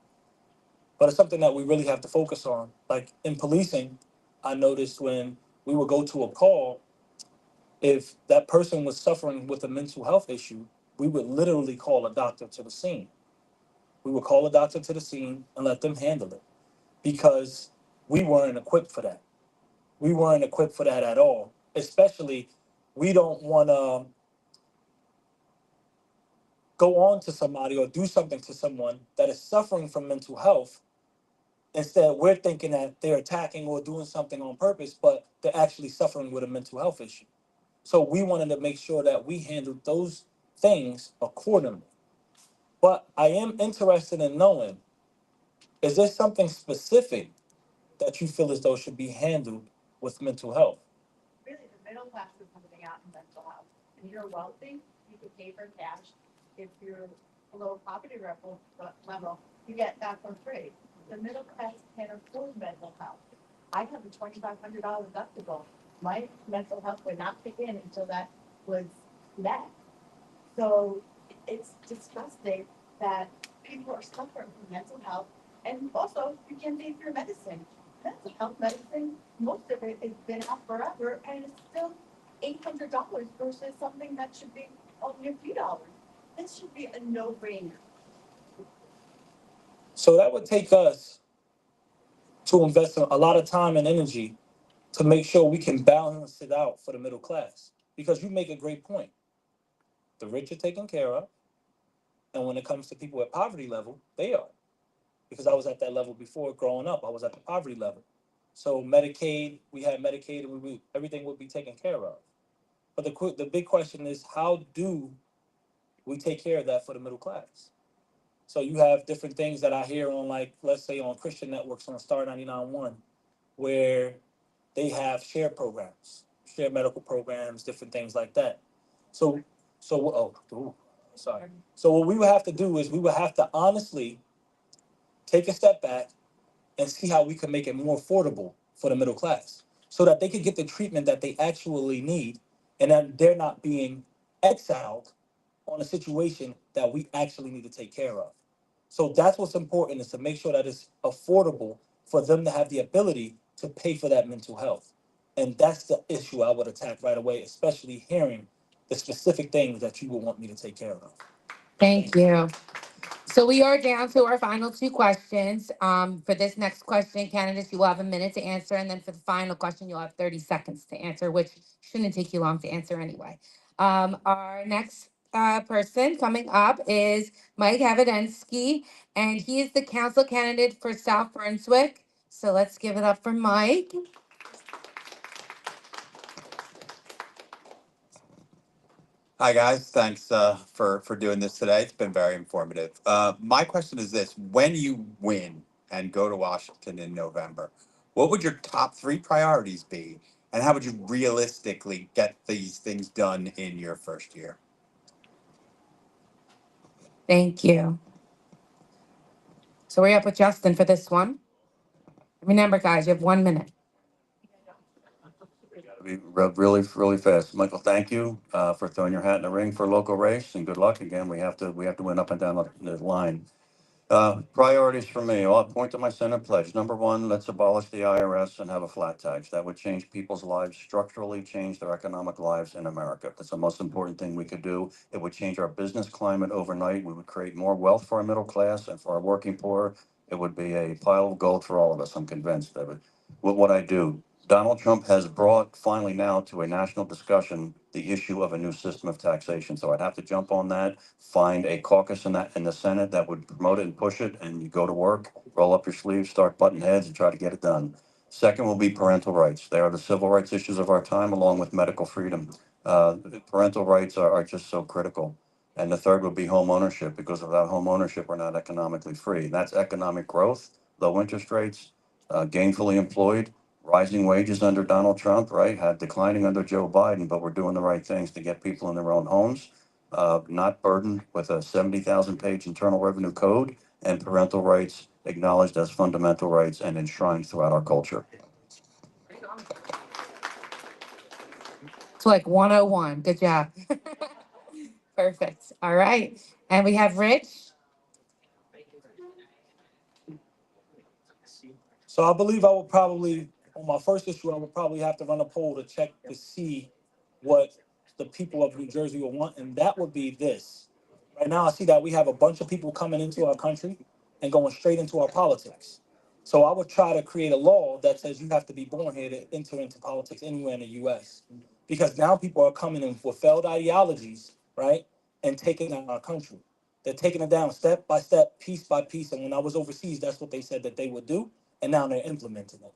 But it's something that we really have to focus on. Like in policing, I noticed when we would go to a call, if that person was suffering with a mental health issue, we would literally call a doctor to the scene. We would call a doctor to the scene and let them handle it because we weren't equipped for that. We weren't equipped for that at all. Especially, we don't want to go on to somebody or do something to someone that is suffering from mental health Instead, we're thinking that they're attacking or doing something on purpose, but they're actually suffering with a mental health issue. So we wanted to make sure that we handled those things accordingly. But I am interested in knowing, is there something specific that you feel as though should be handled with mental health? Really, the middle class is coming out in mental health. If you're wealthy, you can pay for cash. If you're below poverty level, you get that for free. The middle class can't afford mental health. I have a $2,500 deductible. My mental health would not kick in until that was met. So it's disgusting that people are suffering from mental health, and also you can't pay for your medicine. Mental health medicine, most of it has been out forever, and it's still $800 versus something that should be only a few dollars. This should be a no-brainer. So that would take us to invest a lot of time and energy to make sure we can balance it out for the middle class. Because you make a great point. The rich are taken care of, and when it comes to people at poverty level, they are. Because I was at that level before growing up. I was at the poverty level. So Medicaid, we had Medicaid, and everything would be taken care of. But the big question is, how do we take care of that for the middle class? So you have different things that I hear on, like, let's say on Christian networks on Star 99.1, where they have share programs, share medical programs, different things like that. So, sorry. So what we would have to do is we would have to honestly take a step back and see how we can make it more affordable for the middle class so that they can get the treatment that they actually need and that they're not being exiled on a situation that we actually need to take care of. So that's what's important, is to make sure that it's affordable for them to have the ability to pay for that mental health. And that's the issue I would attack right away, especially hearing the specific things that you would want me to take care of. Thank you. So we are down to our final two questions. For this next question, candidates, you will have a minute to answer. And then for the final question, you'll have 30 seconds to answer, which shouldn't take you long to answer anyway. Our next person coming up is Mike Evidensky, and he is the council candidate for South Brunswick. So let's give it up for Mike. Hi, guys. Thanks for doing this today. It's been very informative. My question is this: when you win and go to Washington in November, what would your top three priorities be, and how would you realistically get these things done in your first year? Thank you. So we're up with Justin for this one. Remember, guys, you have 1 minute. Be really fast. Michael, thank you for throwing your hat in the ring for a local race, and good luck again. We have to win up and down the line. Priorities for me. I'll point to my Senate pledge. Number one, let's abolish the IRS and have a flat tax. That would change people's lives, structurally change their economic lives in America. That's the most important thing we could do. It would change our business climate overnight. We would create more wealth for our middle class and for our working poor. It would be a pile of gold for all of us. I'm convinced of it. What I do. Donald Trump has brought finally now to a national discussion the issue of a new system of taxation. So I'd have to jump on that, find a caucus in the Senate that would promote it and push it, and you go to work, roll up your sleeves, start butting heads, and try to get it done. Second will be parental rights. They are the civil rights issues of our time, along with medical freedom. Parental rights are just so critical. And the third would be home ownership, because without home ownership, we're not economically free. That's economic growth, low interest rates, gainfully employed, rising wages under Donald Trump, right? Had declining under Joe Biden, but we're doing the right things to get people in their own homes, not burdened with a 70,000 page Internal Revenue Code, and parental rights acknowledged as fundamental rights and enshrined throughout our culture. It's like 101. Good job. Perfect. All right. And we have Rich. So I believe I would probably, on my first issue, I would probably have to run a poll to check to see what the people of New Jersey will want, and that would be this. Right now, I see that we have a bunch of people coming into our country and going straight into our politics. So I would try to create a law that says you have to be born here to enter into politics anywhere in the U.S. Because now people are coming in with failed ideologies, right, and taking down our country. They're taking it down step by step, piece by piece. And when I was overseas, that's what they said that they would do. and now they're implementing it.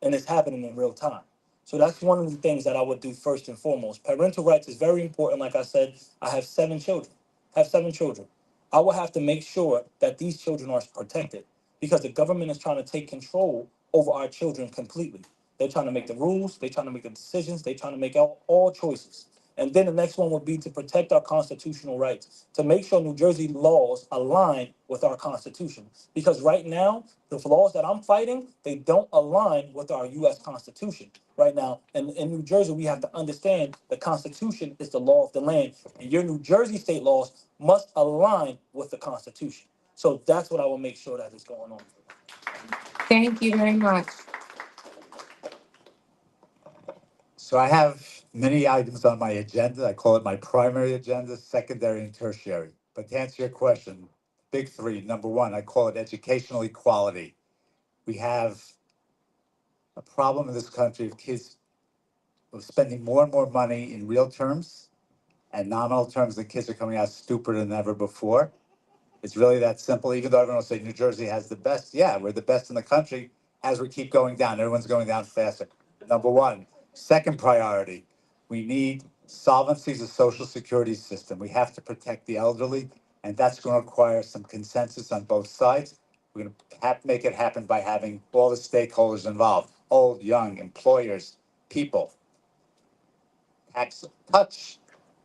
And it's happening in real time. So that's one of the things that I would do first and foremost. Parental rights is very important. Like I said, I have 7 children. I will have to make sure that these children are protected because the government is trying to take control over our children completely. They're trying to make the rules, they're trying to make the decisions, they're trying to make all choices. And then the next one would be to protect our constitutional rights, to make sure New Jersey laws align with our Constitution. Because right now, the laws that I'm fighting, they don't align with our U.S. Constitution right now. And in New Jersey, we have to understand the Constitution is the law of the land. And your New Jersey state laws must align with the Constitution. So that's what I will make sure that is going on. Thank you very much. So I have many items on my agenda. I call it my primary agenda, secondary, and tertiary. But to answer your question, big 3, number 1, I call it educational equality. We have a problem in this country of kids of spending more and more money in real terms and nominal terms. The kids are coming out stupider than ever before. It's really that simple. Even though everyone will say New Jersey has the best, yeah, we're the best in the country. As we keep going down, everyone's going down faster. Number 1. Second priority, we need solvency as a social security system. We have to protect the elderly, and that's going to require some consensus on both sides. We're going to have to make it happen by having all the stakeholders involved, old, young, employers, people. Tax touch,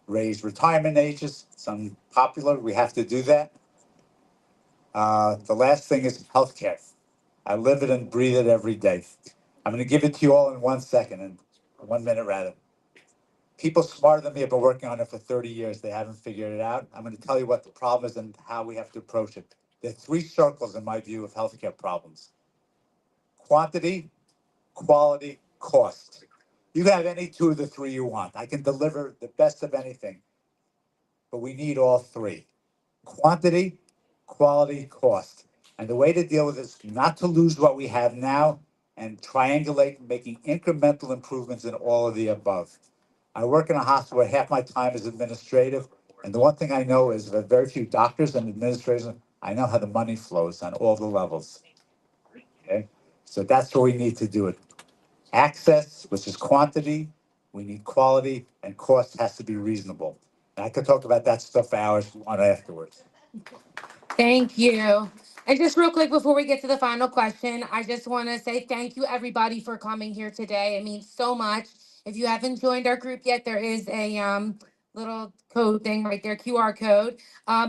raise retirement ages. It's unpopular. We have to do that. The last thing is healthcare. I live it and breathe it every day. I'm going to give it to you all in 1 second, in 1 minute rather. People smarter than me have been working on it for 30 years. They haven't figured it out. I'm going to tell you what the problem is and how we have to approach it. There are 3 circles, in my view, of healthcare problems: quantity, quality, cost. You can have any 2 of the 3 you want. I can deliver the best of anything, but we need all 3: quantity, quality, cost. And the way to deal with this is not to lose what we have now and triangulate, making incremental improvements in all of the above. I work in a hospital where half my time is administrative. And the one thing I know is that very few doctors and administrators, I know how the money flows on all the levels. Okay? So that's what we need to do it. Access, which is quantity, we need quality, and cost has to be reasonable. And I could talk about that stuff for hours if you want afterwards. Thank you. And just real quick before we get to the final question, I just want to say thank you everybody for coming here today. It means so much. If you haven't joined our group yet, there is a little code thing right there, QR code.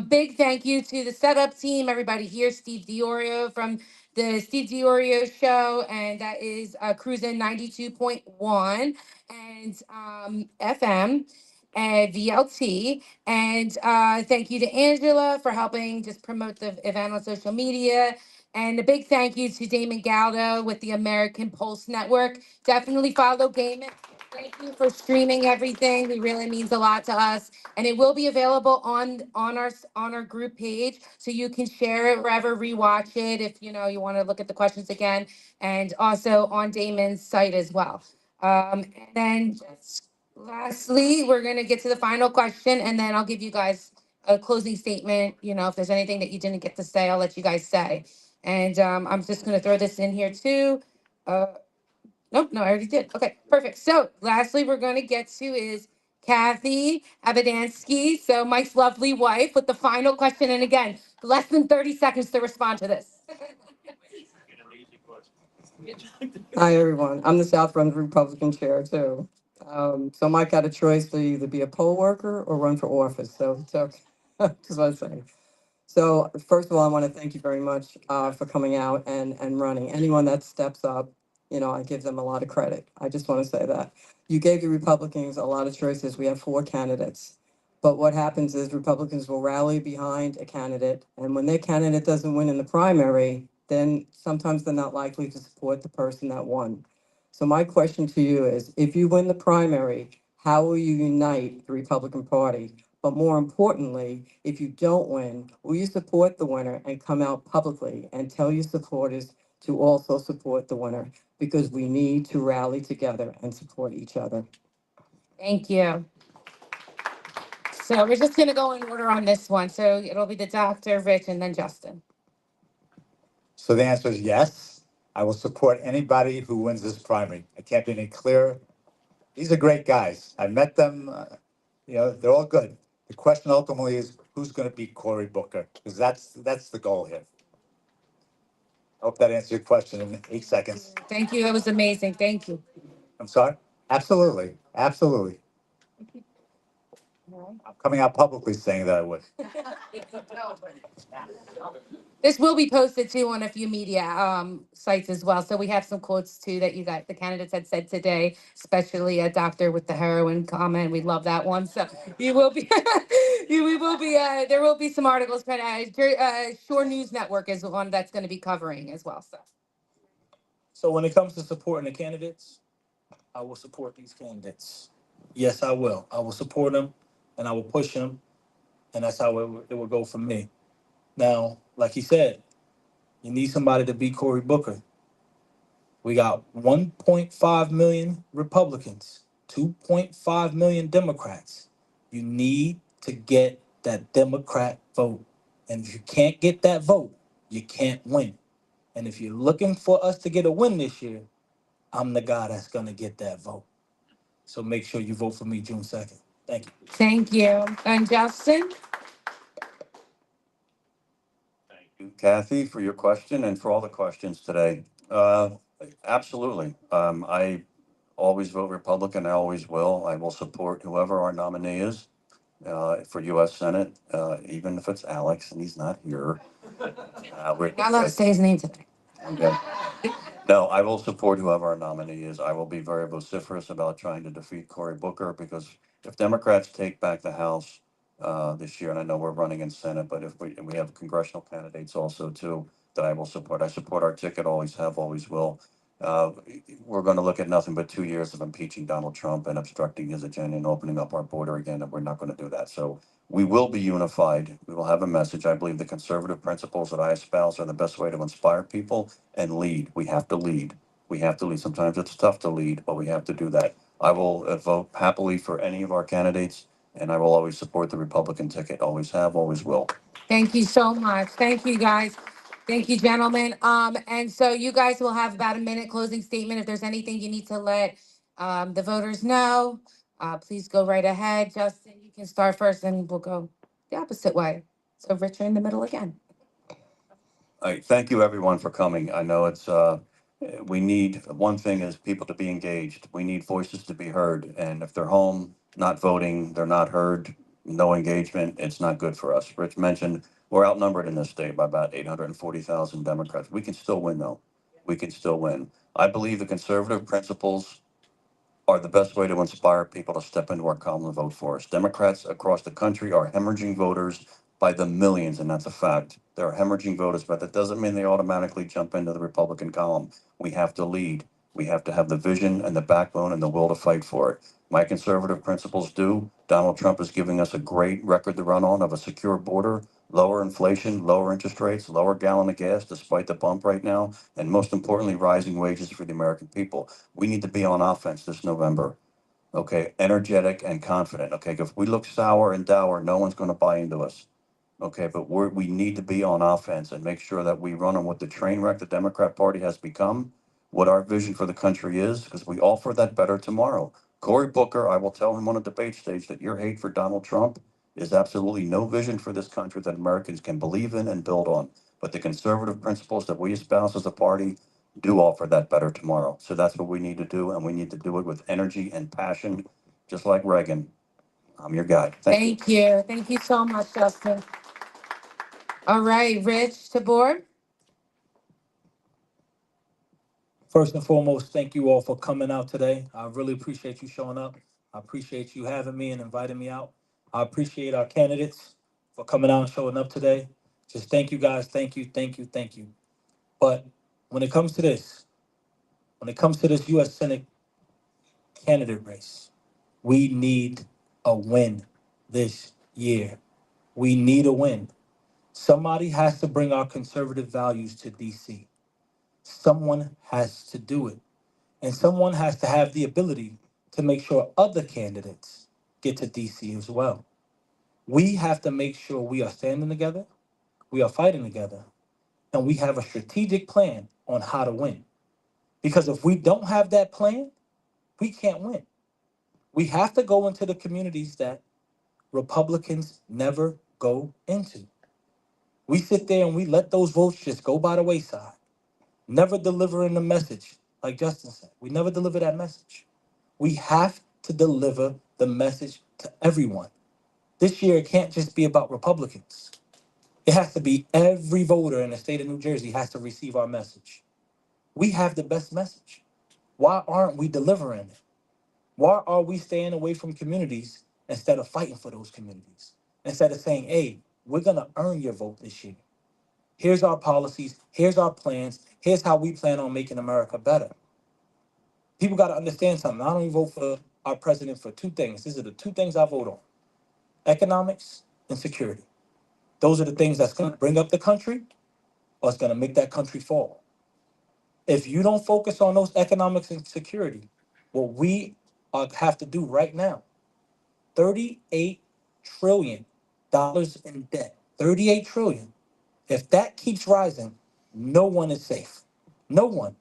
Big thank you to the setup team, everybody here, Steve Diorio from the Steve Diorio Show, and that is Cruising 92.1 and FM and VLT. And thank you to Angela for helping just promote the event on social media. And a big thank you to Damon Galdo with the American Pulse Network. Definitely follow Damon. Thank you for streaming everything. It really means a lot to us. And it will be available on our group page, so you can share it wherever, rewatch it if you want to look at the questions again, and also on Damon's site as well. And then just lastly, we're going to get to the final question, and then I'll give you guys a closing statement. If there's anything that you didn't get to say, I'll let you guys say. And I'm just going to throw this in here too. Nope, no, I already did. Okay, perfect. So lastly, we're going to get to is Kathy Abadansky, so Mike's lovely wife, with the final question. And again, less than 30 seconds to respond to this. Hi, everyone. I'm the South Run Republican chair, too. So Mike had a choice to either be a poll worker or run for office. So just want to say. So first of all, I want to thank you very much for coming out and running. Anyone that steps up, I give them a lot of credit. I just want to say that. You gave the Republicans a lot of choices. We have 4 candidates. But what happens is Republicans will rally behind a candidate. And when their candidate doesn't win in the primary, then sometimes they're not likely to support the person that won. So my question to you is, if you win the primary, how will you unite the Republican Party? But more importantly, if you don't win, will you support the winner and come out publicly and tell your supporters to also support the winner? Because we need to rally together and support each other. Thank you. So we're just going to go in order on this one. So it'll be the doctor, Rich, and then Justin. So the answer is yes. I will support anybody who wins this primary. I can't be any clearer. These are great guys. I met them. They're all good. The question ultimately is who's going to beat Cory Booker, because that's the goal here. I hope that answered your question in 8 seconds. Thank you. That was amazing. Thank you. I'm sorry. Absolutely, absolutely. I'm coming out publicly saying that I would. This will be posted too on a few media sites as well. So we have some quotes too that you got the candidates had said today, especially a doctor with the heroin comment. We love that one. So you will be, we will be. There will be some articles. Shore News Network is the one that's going to be covering as well. So when it comes to supporting the candidates, I will support these candidates. Yes, I will. I will support them, and I will push them, and that's how it will go for me. Now, like he said, you need somebody to beat Cory Booker. We got 1.5 million Republicans, 2.5 million Democrats. You need to get that Democrat vote. And if you can't get that vote, you can't win. And if you're looking for us to get a win this year, I'm the guy that's going to get that vote. So make sure you vote for me June 2nd. Thank you. Thank you. And Justin? Thank you, Kathy, for your question and for all the questions today. Absolutely. I always vote Republican. I always will. I will support whoever our nominee is for U.S. Senate, even if it's Alex and he's not here. Not allowed to say his name today. Okay. No, I will support whoever our nominee is. I will be very vociferous about trying to defeat Cory Booker, because if Democrats take back the House this year, and I know we're running in Senate, but if we have congressional candidates also too that I will support. I support our ticket, always have, always will. Uh, we're going to look at nothing but 2 years of impeaching Donald Trump and obstructing his agenda and opening up our border again, and we're not going to do that. So we will be unified. We will have a message. I believe the conservative principles that I espouse are the best way to inspire people and lead. We have to lead. We have to lead. Sometimes it's tough to lead, but we have to do that. I will vote happily for any of our candidates, and I will always support the Republican ticket. Always have, always will. Thank you so much. Thank you, guys. Thank you, gentlemen. And so you guys will have about a minute closing statement. If there's anything you need to let the voters know, please go right ahead. Justin, you can start first, and we'll go the opposite way. So Rich, you're in the middle again. All right, thank you everyone for coming. I know it's we need, one thing is people to be engaged. We need voices to be heard. And if they're home, not voting, they're not heard, no engagement, it's not good for us. Rich mentioned we're outnumbered in this state by about 840,000 Democrats. We can still win though. We can still win. I believe the conservative principles are the best way to inspire people to step into our column and vote for us. Democrats across the country are hemorrhaging voters by the millions, and that's a fact. They're hemorrhaging voters, but that doesn't mean they automatically jump into the Republican column. We have to lead. We have to have the vision and the backbone and the will to fight for it. My conservative principles do. Donald Trump is giving us a great record to run on of a secure border, lower inflation, lower interest rates, lower gallon of gas despite the bump right now, and most importantly, rising wages for the American people. We need to be on offense this November. Okay, energetic and confident. Okay, if we look sour and dour, no one's going to buy into us. Okay, but we need to be on offense and make sure that we run on what the train wreck the Democrat Party has become, what our vision for the country is, because we offer that better tomorrow. Cory Booker, I will tell him on a debate stage that your hate for Donald Trump is absolutely no vision for this country that Americans can believe in and build on. But the conservative principles that we espouse as a party do offer that better tomorrow. So that's what we need to do, and we need to do it with energy and passion, just like Reagan. I'm your guy. Thank you. Thank you so much, Justin. All right, Rich, Tabor. First and foremost, thank you all for coming out today. I really appreciate you showing up. I appreciate you having me and inviting me out. I appreciate our candidates for coming out and showing up today. Just thank you guys. Thank you, thank you, thank you. But when it comes to this U.S. Senate candidate race, we need a win this year. We need a win. Somebody has to bring our conservative values to D.C. Someone has to do it. And someone has to have the ability to make sure other candidates get to DC as well. We have to make sure we are standing together, we are fighting together, and we have a strategic plan on how to win. Because if we don't have that plan, we can't win. We have to go into the communities that Republicans never go into. We sit there and we let those votes just go by the wayside, never delivering the message. Like Justin said, we never deliver that message. We have to deliver the message to everyone. This year, it can't just be about Republicans. It has to be every voter in the state of New Jersey has to receive our message. We have the best message. Why aren't we delivering it? Why are we staying away from communities instead of fighting for those communities? Instead of saying, hey, we're going to earn your vote this year. Here's our policies. Here's our plans. Here's how we plan on making America better. People got to understand something. I only vote for our president for two things. These are the two things I vote on: economics and security. Those are the things that's going to bring up the country or it's going to make that country fall. If you don't focus on those economics and security, what we have to do right now, $38 trillion in debt, 38 trillion. If that keeps rising, no one is safe. No one,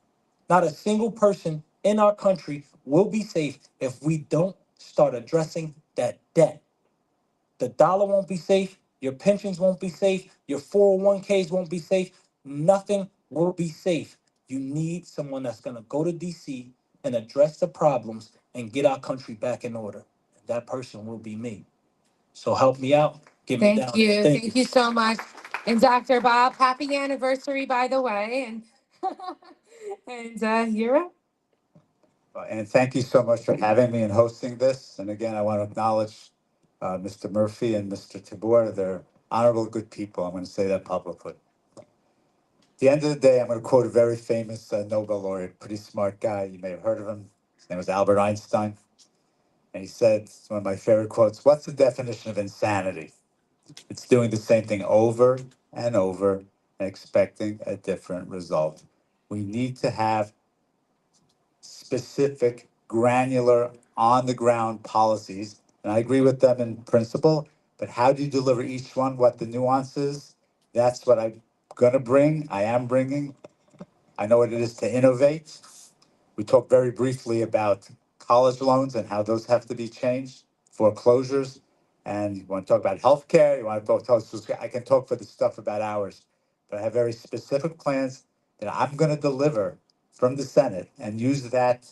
not a single person in our country will be safe if we don't start addressing that debt. The dollar won't be safe. Your pensions won't be safe. Your 401ks won't be safe. Nothing will be safe. You need someone that's going to go to DC and address the problems and get our country back in order. That person will be me. So help me out. Get me down. Thank you. Thank you so much. And Dr. Bob, happy anniversary, by the way. And you're up. And thank you so much for having me and hosting this. And again, I want to acknowledge Mr. Murphy and Mr. Tabor. They're honorable, good people. I'm going to say that publicly. At the end of the day, I'm going to quote a very famous Nobel laureate, pretty smart guy. You may have heard of him. His name was Albert Einstein. And he said, it's one of my favorite quotes, what's the definition of insanity? It's doing the same thing over and over and expecting a different result. We need to have specific, granular, on-the-ground policies. And I agree with them in principle, but how do you deliver each one, what the nuance is? That's what I'm going to bring. I am bringing. I know what it is to innovate. We talked very briefly about college loans and how those have to be changed, foreclosures, and you want to talk about healthcare, you want to talk, I can talk for this stuff about hours, but I have very specific plans that I'm going to deliver from the Senate and use that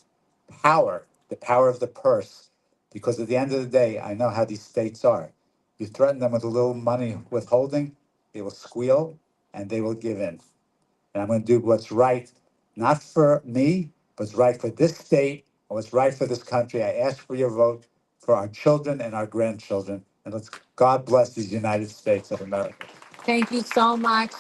power, the power of the purse, because at the end of the day, I know how these states are. You threaten them with a little money withholding, they will squeal and they will give in. And I'm going to do what's right, not for me, but what's right for this state and what's right for this country. I ask for your vote for our children and our grandchildren. And let's God bless these United States of America. Thank you so much.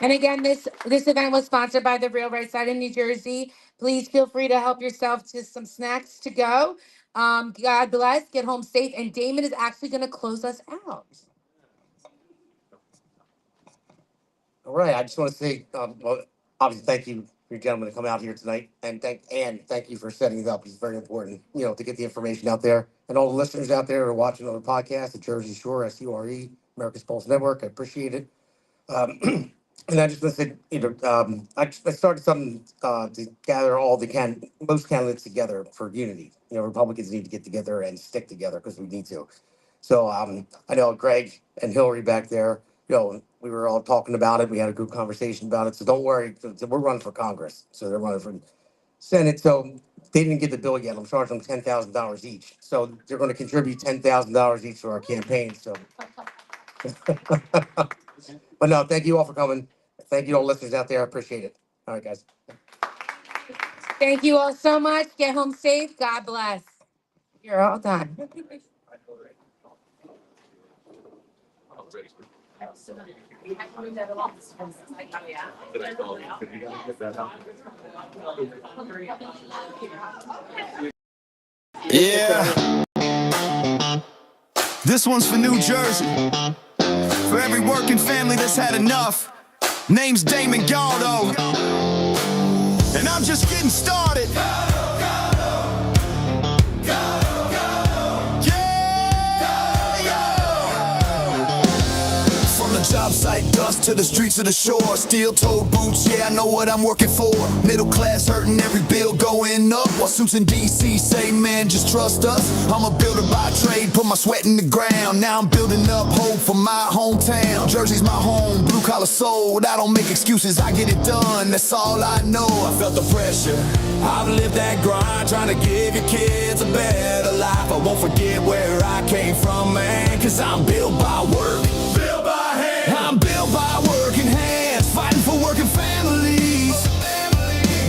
And again, this event was sponsored by the Real Right Side in New Jersey. Please feel free to help yourself to some snacks to go. God bless. Get home safe. And Damon is actually going to close us out. All right, I just want to say, well, obviously, thank you for you gentlemen to come out here tonight, and thank you for setting it up. It's very important, to get the information out there, and all the listeners out there who are watching on the podcast, the Jersey Shore, SURE, America's Pulse Network. I appreciate it. And I just want to say, I started something to gather most candidates together for unity. Republicans need to get together and stick together because we need to. So I know Greg and Hillary back there, we were all talking about it. We had a good conversation about it. So don't worry, we're running for Congress. So they're running for Senate. So they didn't get the bill yet. I'm charging them $10,000 each. So they're going to contribute $10,000 each to our campaign. So, but no, thank you all for coming. Thank you all listeners out there. I appreciate it. All right, guys. Thank you all so much. Get home safe. God bless. You're all done. Yeah. This one's for New Jersey. For every working family that's had enough. Name's Damon Galdo. And I'm just getting started. From the job site dust to to the streets of the shore. Steel-toed boots, yeah, I know what I'm working for. Middle class hurting, every bill going up. While suits in DC say, man, just trust us. I'm a builder by trade, put my sweat in the ground. Now I'm building up hope for my hometown. Jersey's my home, blue collar sold. I don't make excuses, I get it done, that's all I know. I felt the pressure, I've lived that grind, trying to give your kids a better life. I won't forget where I came from, man, cause I'm built by work, built by hands. I'm built by working hands, fighting for working families.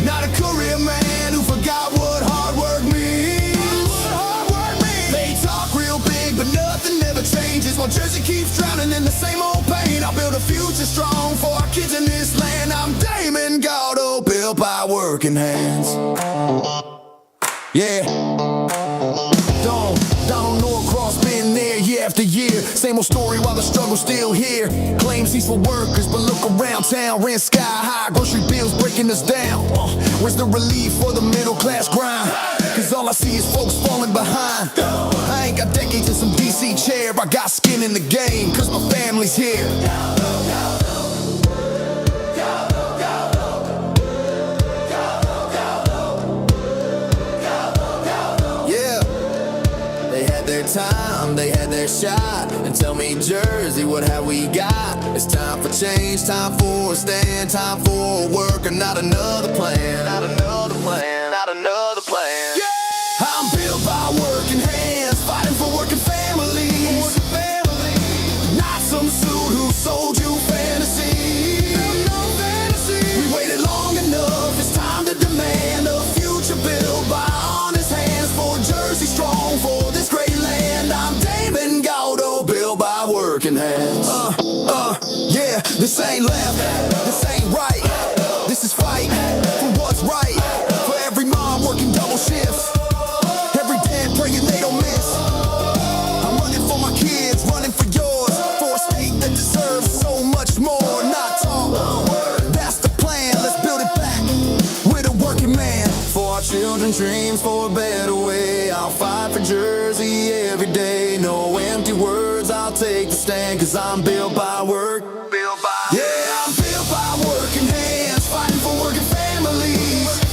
Not a career man who forgot what hard work means. They talk real big, but nothing ever changes. While Jersey keeps drowning in the same old pain, I'll build a future strong for our kids in this land. I'm Damon Galdo, built by working hands. Yeah. Donald Norcross been there year after year. Same old story while the struggle's still here. Claims he's for workers, but look around town. Rent sky high, grocery bills breaking us down. Where's the relief for the middle class grind? Cause all I see is folks falling behind. I ain't got decades in some DC chair. I got skin in the game, cause my family's here. Time, they had their shot. And tell me, Jersey, what have we got? It's time for change, time for a stand, time for a work, and not another plan. Not another plan, not another plan. Yeah! I'm built by working hands, fighting for working families. Not some suit who sold you fantasy. We waited long enough, it's time to demand a future built by honest hands. For Jersey strong, for this great land. I'm Damon Galdo, built by working hands. Yeah, this ain't left, this ain't right. This is fight for what's right. For every mom working double shifts, every dad praying they don't miss. I'm running for my kids, running for yours, for a state that deserves so much more. Not talk, that's the plan. Let's build it back with a working man. For our children's dreams, for a better way. I'll fight for Jersey every day. No empty words, I'll take the stand, cause I'm built by work.